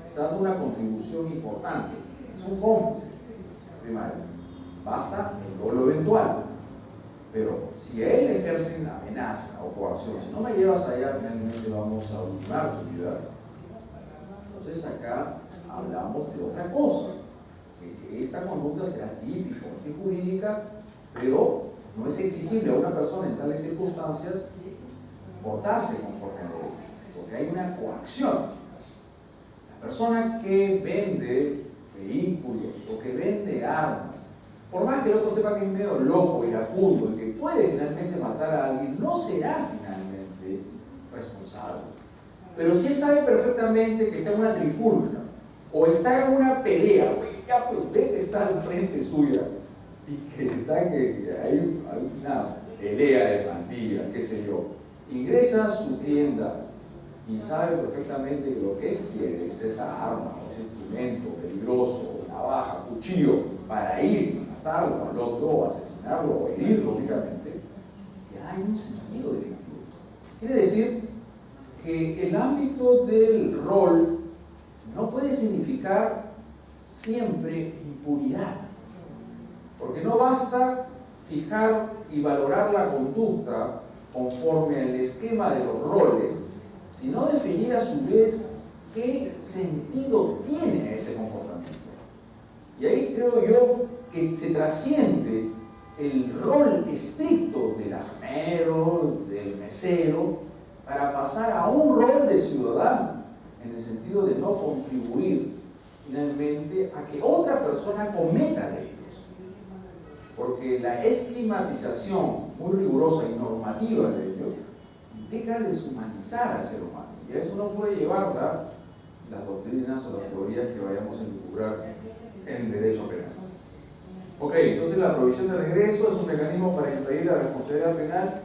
está dando una contribución importante, es un cómplice primario. Basta en lo eventual. Pero si a él le ejercen amenaza o coacción, si no me llevas allá, finalmente vamos a ultimar tu vida. Entonces acá hablamos de otra cosa, que esta conducta será típica o antijurídica, pero no es exigible a una persona en tales circunstancias portarse conforme a ley, porque hay una coacción. La persona que vende vehículos o que vende armas, por más que el otro sepa que es medio loco, iracundo y que puede finalmente matar a alguien, no será finalmente responsable. Pero si él sabe perfectamente que está en una trifulca o está en una pelea, ya pues ve que está al frente suya y que hay una pelea de pandilla, qué sé yo, ingresa a su tienda y sabe perfectamente que lo que él quiere es esa arma o ese instrumento peligroso, navaja, cuchillo, para ir a matarlo al otro o asesinarlo o herirlo, lógicamente, que hay un sentido delictivo. Quiere decir que el ámbito del rol no puede significar siempre impunidad, porque no basta fijar y valorar la conducta conforme al esquema de los roles, sino definir a su vez qué sentido tiene ese comportamiento. Y ahí creo yo que se trasciende el rol estricto del armero, del mesero, para pasar a un rol de ciudadano, en el sentido de no contribuir finalmente a que otra persona cometa delitos. Porque la estigmatización muy rigurosa y normativa de ello implica deshumanizar al ser humano. Y a eso no puede llevarla las doctrinas o las teorías que vayamos a elucubrar en derecho penal. Ok, entonces la provisión de regreso es un mecanismo para impedir la responsabilidad penal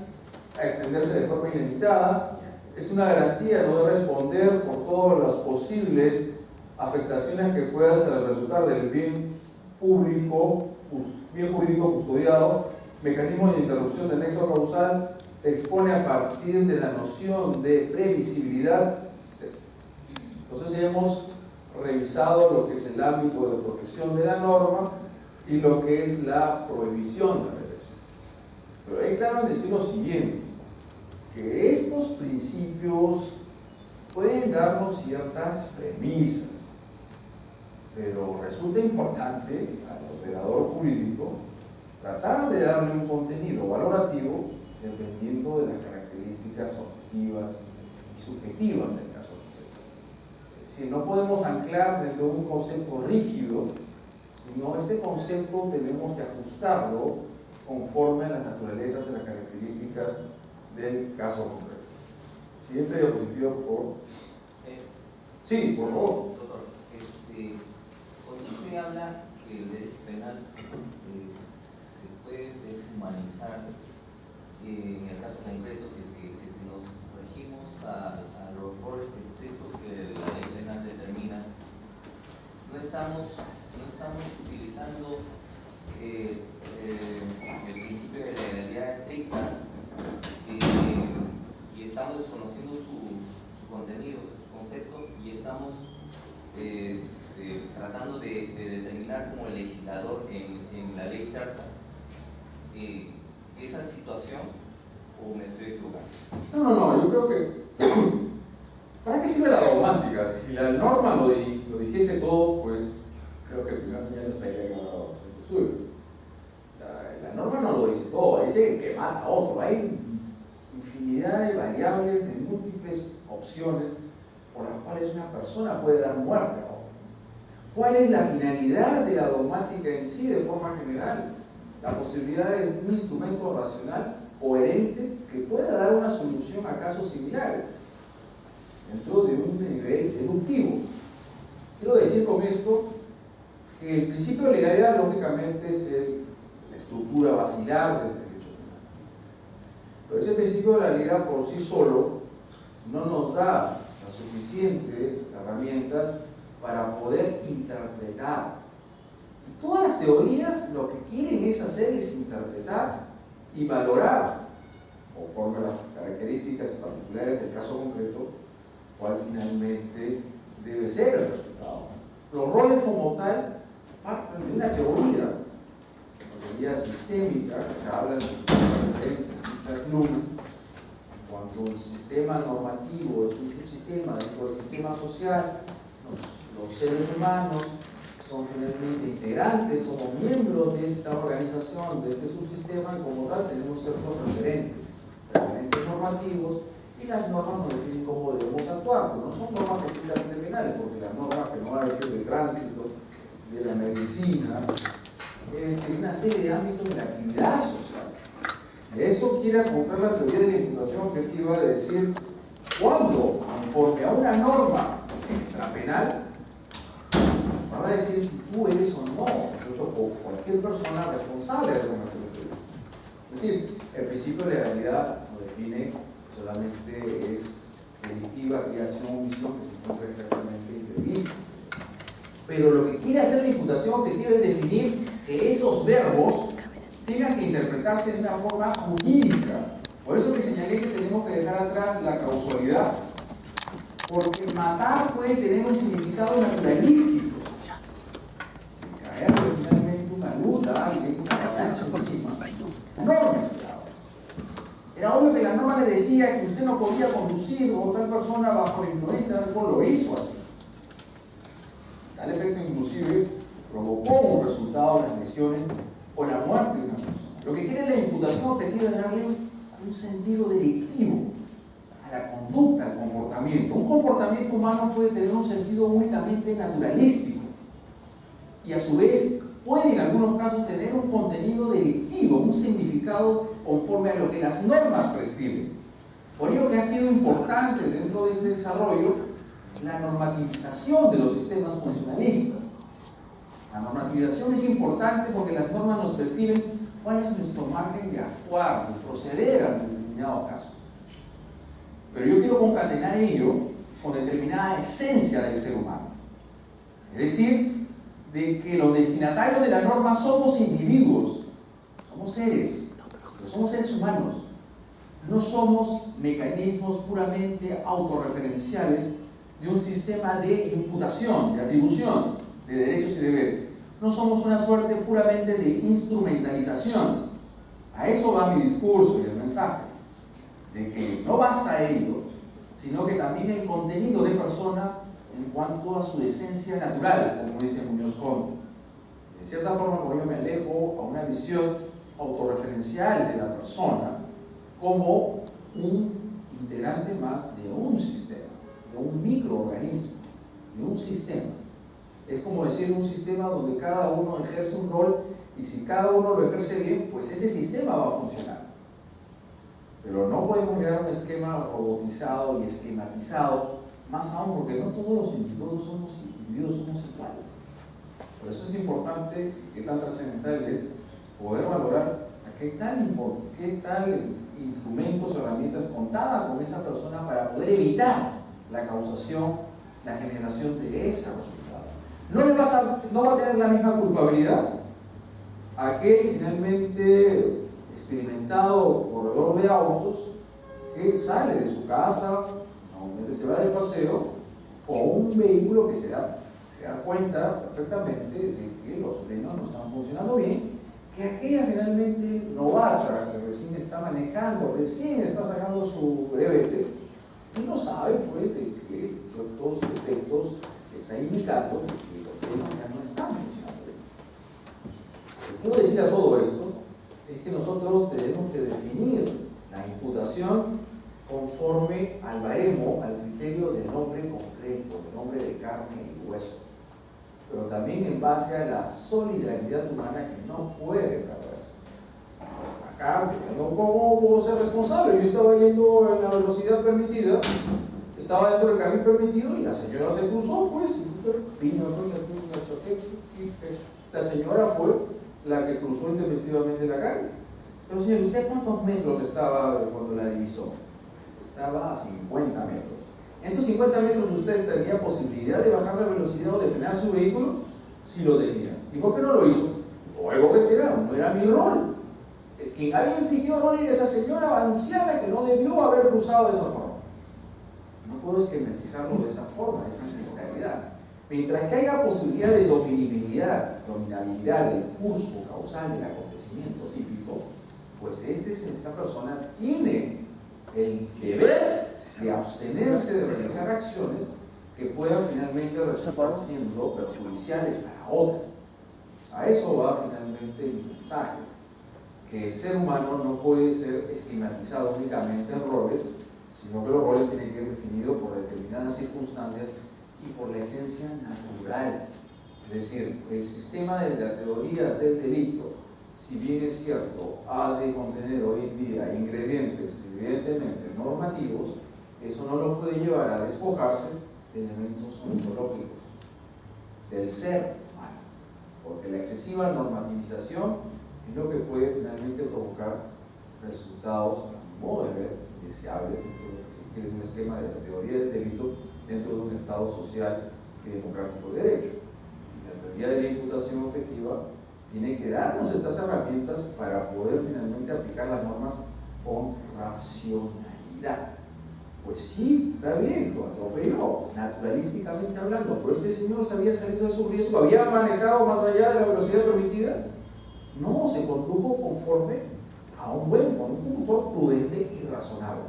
a extenderse de forma ilimitada. Es una garantía de no responder por todas las posibles afectaciones que puedan resultar del bien público, bien jurídico custodiado. Mecanismo de interrupción del nexo causal se expone a partir de la noción de previsibilidad. Entonces hemos revisado lo que es el ámbito de protección de la norma y lo que es la prohibición de regresión. Pero hay claro en decir lo siguiente, que estos principios pueden darnos ciertas premisas, pero resulta importante al operador jurídico tratar de darle un contenido valorativo dependiendo de las características objetivas y subjetivas del caso concreto. Es decir, no podemos anclar dentro de un concepto rígido, sino este concepto tenemos que ajustarlo conforme a las naturalezas de las características del caso concreto. Siguiente diapositiva, por favor. Sí, por favor. Doctor, cuando usted habla que el derecho penal se puede deshumanizar, en el caso concreto, si es que nos regimos a los roles estrictos que la ley penal determina, no estamos utilizando el principio de legalidad estricta y estamos desconociendo su contenido, su concepto, y estamos tratando de determinar como legislador en la ley CERTA esa situación, o me estoy equivocando. No, yo creo que ¿para qué sirve la dogmática? Si la norma lo dijese todo, pues creo que primero ya no estaría en la norma no lo dice todo, dice que mata a otro. Hay infinidad de variables, de múltiples opciones por las cuales una persona puede dar muerte a otro. ¿Cuál es la finalidad de la dogmática en sí de forma general? La posibilidad de un instrumento racional coherente que pueda dar una solución a casos similares dentro de un nivel deductivo. Quiero decir con esto que el principio de legalidad lógicamente es la estructura basilar del derecho penal, pero ese principio de legalidad por sí solo no nos da las suficientes herramientas para poder interpretar. Y todas las teorías lo que quieren es hacer es interpretar y valorar, conforme a las características particulares del caso concreto, cuál finalmente debe ser el resultado. Los roles como tal parten de una teoría sistémica, que se habla de cuando el sistema normativo es un subsistema dentro del sistema social, los seres humanos son finalmente integrantes, somos miembros de esta organización, de este subsistema, y como tal tenemos ciertos referentes normativos, y las normas nos definen cómo debemos actuar. No son normas estrictamente penales, porque las normas que no va a decir de tránsito, de la medicina, es en una serie de ámbitos de la actividad social. Eso quiere apuntar la teoría de la imputación objetiva, de decir cuándo, conforme a una norma extrapenal, van a decir si tú eres o no, o cualquier persona responsable de una teoría. Es decir, el principio de legalidad lo define, solamente es delictiva aquella acción o omisión que se encuentra exactamente imprevista. Pero lo que quiere hacer la imputación objetiva es definir que esos verbos tengan que interpretarse de una forma jurídica. Por eso que señalé que tenemos que dejar atrás la causalidad, porque matar puede tener un significado naturalístico. Caerle finalmente una luta a alguien, una avalancha encima, enorme. Era obvio que la norma le decía que usted no podía conducir o tal persona bajo la influencia de alcohol, lo hizo así. Tal efecto inclusive provocó un resultado de las lesiones o la muerte de una persona. Lo que quiere la imputación objetiva es darle un sentido delictivo a la conducta, al comportamiento. Un comportamiento humano puede tener un sentido únicamente naturalístico y a su vez puede en algunos casos tener un contenido delictivo, un significado conforme a lo que las normas prescriben. Por ello que ha sido importante dentro de este desarrollo la normativización de los sistemas funcionalistas. La normativización es importante porque las normas nos prescriben cuál es nuestro margen de actuar, de proceder a un determinado caso. Pero yo quiero concatenar ello con determinada esencia del ser humano. Es decir, de que los destinatarios de la norma somos individuos, somos seres, pero somos seres humanos. No somos mecanismos puramente autorreferenciales de un sistema de imputación, de atribución de derechos y deberes. No somos una suerte puramente de instrumentalización. A eso va mi discurso y el mensaje. de que no basta ello, sino que también el contenido de persona en cuanto a su esencia natural, como dice Muñoz Conde. De cierta forma, como yo me alejo a una visión autorreferencial de la persona como un integrante más de un sistema, de un microorganismo, de un sistema. Es como decir un sistema donde cada uno ejerce un rol y si cada uno lo ejerce bien, pues ese sistema va a funcionar. Pero no podemos llegar a un esquema robotizado y esquematizado, más aún porque no todos los individuos somos iguales. Por eso es importante y qué tan trascendental es poder valorar a qué tal instrumentos o herramientas contaba con esa persona para poder evitar la causación, la generación de ese resultado. No va a tener la misma culpabilidad aquel finalmente experimentado corredor de autos que sale de su casa, normalmente se va de paseo, o un vehículo que se da cuenta perfectamente de que los frenos no están funcionando bien, que aquella finalmente novata que recién está manejando, recién está sacando su brevete, y no sabe pues de que ciertos efectos está indicando que los frenos ya no están funcionando bien. Lo que quiero decir a todo esto es que nosotros tenemos que definir la imputación conforme al baremo, al criterio del hombre concreto, del hombre de carne y hueso, pero también en base a la solidaridad humana que no puede perderse. Acá, ¿cómo puedo ser responsable? Yo estaba yendo en la velocidad permitida, estaba dentro del carril permitido y la señora se cruzó, pues, la señora fue la que cruzó intempestivamente la calle. Pero señor, ¿usted cuántos metros estaba cuando la divisó? Estaba a 50 metros. En esos 50 metros usted tendría posibilidad de bajar la velocidad o de frenar su vehículo, si lo tenía. ¿Y por qué no lo hizo? O algo retiraron, no era mi rol. Quien había infringido rol era esa señora anciana que no debió haber cruzado de esa forma. No puedo esquematizarlo de esa forma, de esa realidad. Mientras que haya posibilidad de dominabilidad del curso causal del acontecimiento típico, pues esta persona tiene el deber de abstenerse de realizar acciones que puedan finalmente resultar siendo perjudiciales para otra. A eso va finalmente mi mensaje, que el ser humano no puede ser esquematizado únicamente en roles, sino que los roles tienen que ser definidos por determinadas circunstancias y por la esencia natural. Es decir, el sistema de la teoría del delito, si bien es cierto, ha de contener hoy en día ingredientes evidentemente normativos, eso no lo puede llevar a despojarse de elementos ontológicos del ser humano, porque la excesiva normativización es lo que puede finalmente provocar resultados, a mi modo de ver, indeseables dentro de lo que se quiere un esquema de la teoría del delito dentro de un Estado social y democrático de derecho. Y la teoría de la imputación objetiva tiene que darnos estas herramientas para poder finalmente aplicar las normas con racionalidad. Pues sí, está bien, lo atropelló, naturalísticamente hablando, pero este señor se había salido de su riesgo, había manejado más allá de la velocidad permitida. No, se condujo conforme a un conductor prudente y razonable.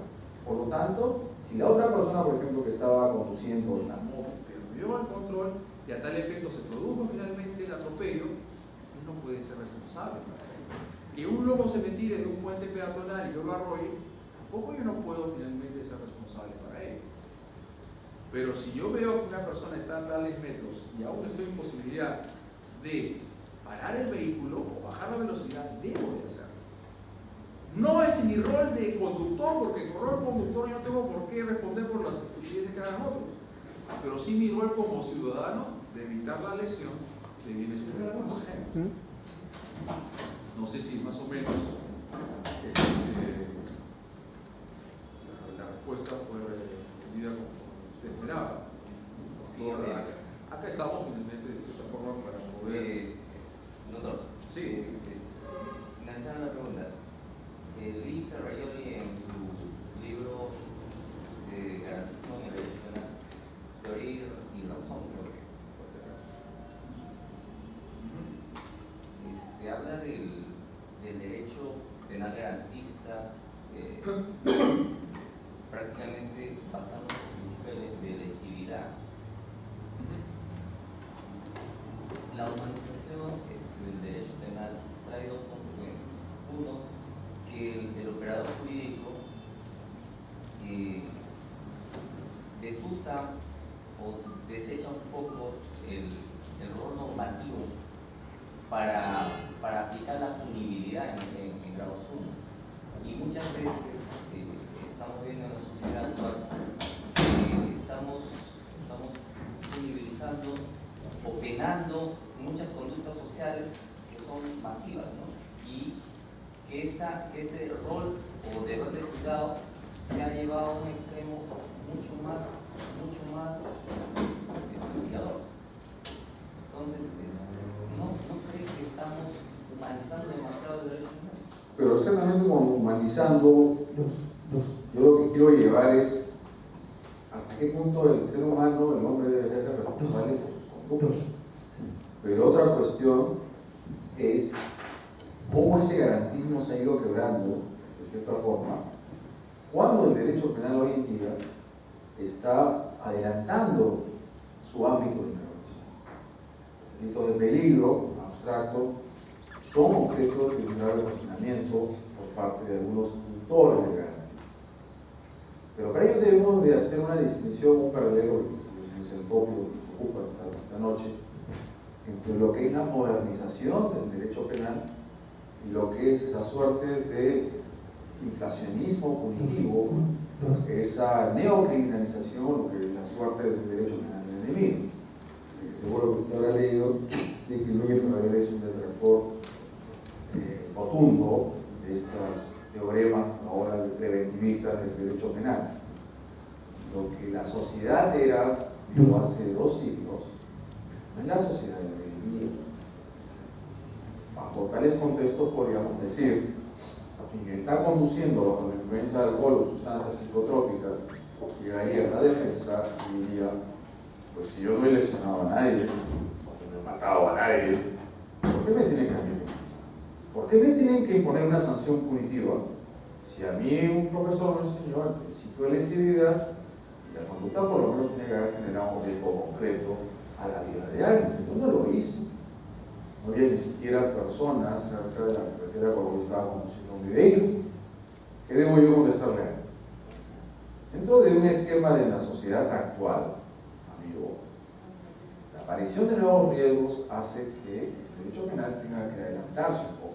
Por lo tanto, si la otra persona, por ejemplo, que estaba conduciendo esta moto, perdió el control y a tal efecto se produjo finalmente el atropello, él no puede ser responsable para ello. Que un lobo se me tire de un puente peatonal y yo lo arrolle, tampoco yo no puedo finalmente ser responsable para ello. Pero si yo veo que una persona está a tales metros y aún estoy en posibilidad de parar el vehículo o bajar la velocidad, debo de hacerlo. No es mi rol de conductor, porque como rol conductor yo no tengo por qué responder por las estupideces que hagan otros, pero sí mi rol como ciudadano de evitar la lesión de bienes públicos. No sé si más o menos la respuesta fue respondida como usted esperaba. Sí, acá estamos finalmente de cierta forma para poder... doctor, sí. lanzando la pregunta. Lee Ferraioli en su libro de Garantismo Internacional, Teoría y Razón, creo que habla del derecho penal garantista desusa o desecha un poco el rol normativo para aplicar la punibilidad en grados 1. Y muchas veces estamos viendo en la sociedad actual que estamos punibilizando o penando muchas conductas sociales que son masivas, ¿no? Y que este rol o deber de cuidado se ha llevado a un extremo mucho más castigador. Entonces, ¿no crees que estamos humanizando demasiado el derecho humano? Pero exactamente como humanizando, yo lo que quiero llevar es hasta qué punto el ser humano, el hombre, debe ser responsable por sus conductas. Pero otra cuestión es cómo ese garantismo se ha ido quebrando, de cierta forma, cuando el derecho penal hoy en día está adelantando su ámbito de intervención. Delitos de peligro, abstracto, son objeto de un grave cuestionamiento por parte de algunos tutores de garantía. Pero para ello debemos de hacer una distinción, un paralelo, que es el propio que ocupa esta noche, entre lo que es la modernización del derecho penal y lo que es la suerte de inflacionismo punitivo, esa neocriminalización, lo que es la suerte del derecho penal del enemigo. Seguro que usted habrá leído de que Luis Ferrer es un detractor rotundo de estos teoremas ahora preventivistas del derecho penal. Lo que la sociedad era, digo, hace 2 siglos, no es la sociedad de hoy en día. Bajo tales contextos podríamos decir, quien está conduciendo bajo la influencia de alcohol o sustancias psicotrópicas llegaría a la defensa y diría, pues si yo no he lesionado a nadie, no he matado a nadie, ¿por qué me tienen que penalizar? ¿Por qué me tienen que imponer una sanción punitiva si a mí un profesor me enseñó el principio de lesividad y la conducta por lo menos tiene que haber generado un riesgo concreto a la vida de alguien? Yo no lo hice. No había ni siquiera personas cerca de la carretera cuando yo estaba conduciendo mi vehículo. ¿Qué debo yo contestarle? Dentro de un esquema de la sociedad actual, amigo, la aparición de nuevos riesgos hace que el derecho penal tenga que adelantarse un poco.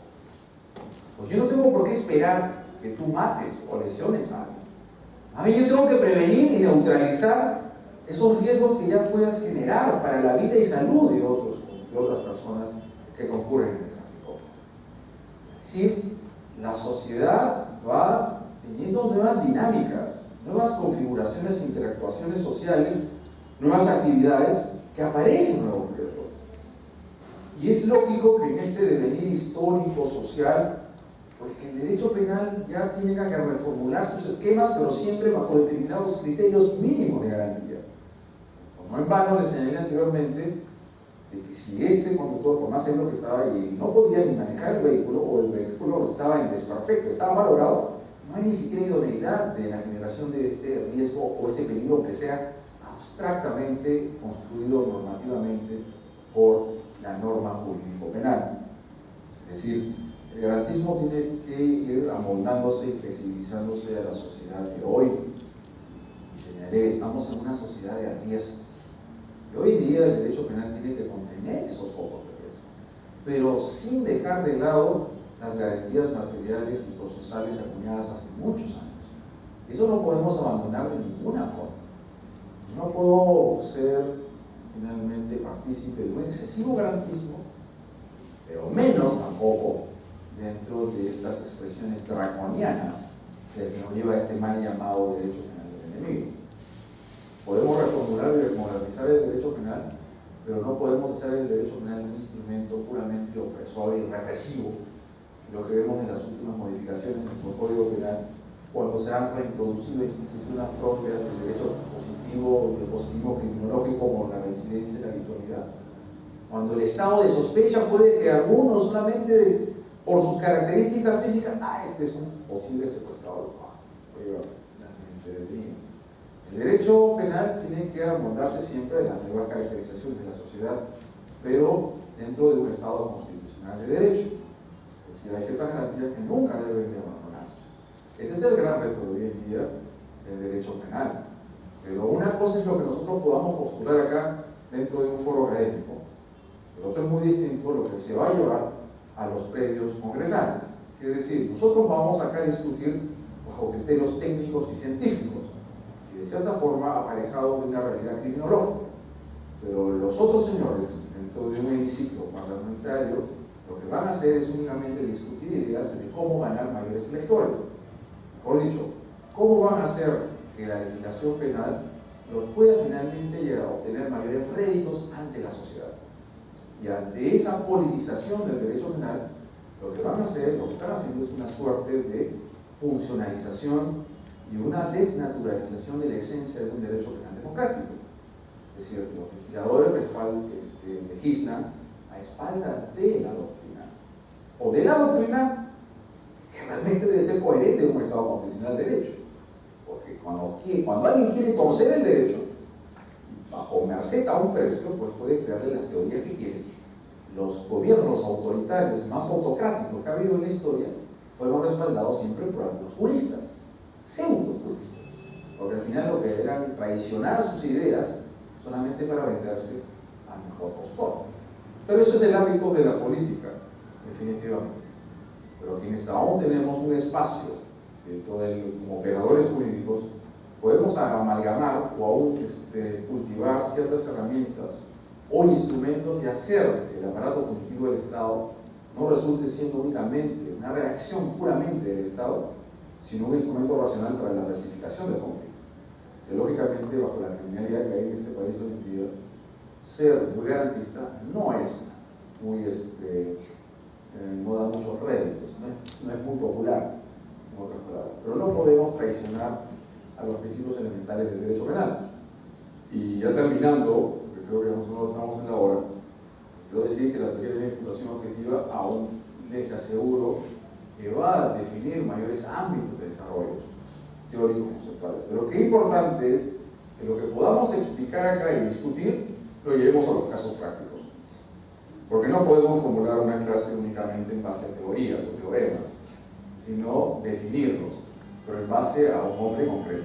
Pues yo no tengo por qué esperar que tú mates o lesiones a alguien. A mí yo tengo que prevenir y neutralizar esos riesgos que ya puedas generar para la vida y salud de otras personas que concurren en el tráfico. Es decir, la sociedad va teniendo nuevas dinámicas, nuevas configuraciones e interactuaciones sociales, nuevas actividades que aparecen nuevos riesgos. Y es lógico que en este devenir histórico, social, porque el derecho penal ya tiene que reformular sus esquemas, pero siempre bajo determinados criterios mínimos de garantía. No en vano les señalé anteriormente de que si este conductor, por más seguro que estaba ahí, no podía ni manejar el vehículo o el vehículo estaba en desperfecto, estaba malogrado, no hay ni siquiera idoneidad de la generación de este riesgo o este peligro que sea abstractamente construido normativamente por la norma jurídico-penal. Es decir, el garantismo tiene que ir amoldándose y flexibilizándose a la sociedad de hoy. Y señalé, estamos en una sociedad de riesgo. Y hoy en día el derecho penal tiene que contener esos focos de riesgo, pero sin dejar de lado las garantías materiales y procesales acuñadas hace muchos años. Eso no podemos abandonar de ninguna forma. No puedo ser finalmente partícipe de un excesivo garantismo, pero menos tampoco dentro de estas expresiones draconianas que nos lleva a este mal llamado derecho penal del enemigo. Podemos reformular y modernizar el derecho penal, pero no podemos hacer el derecho penal un instrumento puramente opresor y represivo. Lo que vemos en las últimas modificaciones de nuestro Código Penal, cuando se han reintroducido instituciones propias del derecho positivo, del positivismo criminológico, como la reincidencia y la habitualidad. Cuando el estado de sospecha puede que algunos solamente por sus características físicas, este es un posible secuestrador, el derecho penal tiene que amoldarse siempre de las nuevas caracterizaciones de la sociedad, pero dentro de un estado constitucional de derecho. Es decir, hay ciertas garantías que nunca deben de abandonarse. Este es el gran reto de hoy en día del derecho penal. Pero una cosa es lo que nosotros podamos postular acá dentro de un foro académico. El otro es muy distinto a lo que se va a llevar a los predios congresales. Es decir, nosotros vamos acá a discutir bajo criterios técnicos y científicos, y de cierta forma aparejados de una realidad criminológica. Pero los otros señores, dentro de un hemiciclo parlamentario, lo que van a hacer es únicamente discutir ideas de cómo ganar mayores electores. Mejor dicho, cómo van a hacer que la legislación penal los pueda finalmente llegar a obtener mayores réditos ante la sociedad. Y ante esa politización del derecho penal, lo que van a hacer, lo que están haciendo es una suerte de funcionalización y una desnaturalización de la esencia de un derecho penal democrático. Es decir, los legisladores legislan a espaldas de la doctrina, o de la doctrina que realmente debe ser coherente con un Estado constitucional de derecho. Porque cuando alguien quiere torcer el derecho, bajo merced a un precio, pues puede crearle las teorías que quiere. Los gobiernos autoritarios más autocráticos que ha habido en la historia fueron respaldados siempre por algunos juristas, pseudo-juristas, porque al final lo que eran traicionar sus ideas solamente para venderse al mejor postor. Pero eso es el ámbito de la política, definitivamente. Pero quienes aún tenemos un espacio dentro como operadores jurídicos, podemos amalgamar o aún cultivar ciertas herramientas o instrumentos de hacer que el aparato punitivo del Estado no resulte siendo únicamente una reacción puramente del Estado, sino un instrumento racional para la pacificación del conflicto. Que lógicamente, bajo la criminalidad que hay en este país hoy en día, ser muy garantista no es muy, no da muchos réditos, no es muy popular, en otras palabras. Pero no podemos traicionar a los principios elementales del derecho penal. Y ya terminando, porque creo que nosotros estamos en la hora, quiero decir que la teoría de la imputación objetiva aún les aseguro que va a definir mayores ámbitos de desarrollo teóricos conceptuales. Pero qué importante es que lo que podamos explicar acá y discutir lo llevemos a los casos prácticos. Porque no podemos formular una clase únicamente en base a teorías o teoremas, sino definirlos, pero en base a un hombre concreto,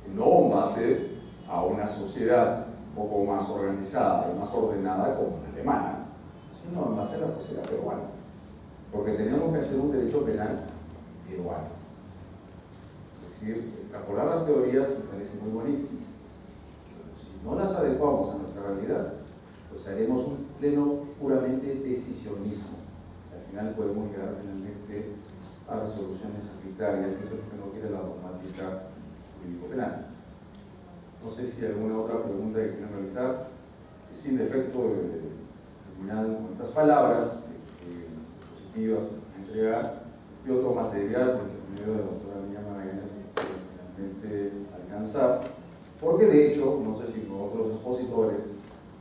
y no en base a una sociedad un poco más organizada y más ordenada como la alemana, sino en base a la sociedad peruana, porque tenemos que hacer un derecho penal peruano. Es decir, extrapolar las teorías me parece muy bonito, pero si no las adecuamos a nuestra realidad, pues haremos un pleno puramente decisionismo. Al final podemos llegar finalmente a resoluciones arbitrarias, que es lo que no quiere la dogmática jurídico-penal. No sé si hay alguna otra pregunta que quieran realizar. Sin defecto, terminando con estas palabras positivas a entregar, y otro material por medio de la doctora Miriam Magallanes que finalmente alcanzar, porque de hecho, no sé si con otros expositores,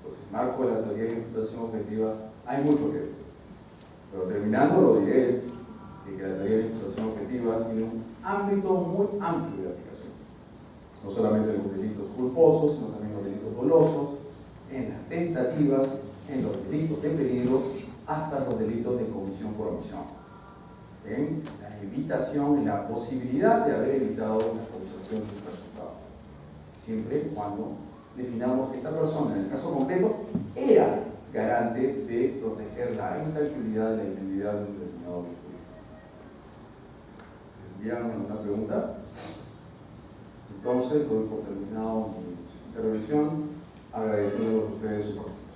pues en marco de la teoría de imputación objetiva hay mucho que decir. Pero terminando, lo diré, que la teoría de imputación objetiva tiene un ámbito muy amplio de aplicación. No solamente los delitos culposos, sino también los delitos dolosos, en las tentativas, en los delitos de peligro, hasta los delitos de comisión por omisión. En la evitación, en la posibilidad de haber evitado la causación del resultado. Siempre y cuando definamos que esta persona, en el caso concreto, era garante de proteger la intangibilidad de la identidad de un determinado vínculo. ¿Envían alguna pregunta? Entonces, doy por terminado mi intervención, agradeciendo a ustedes su participación.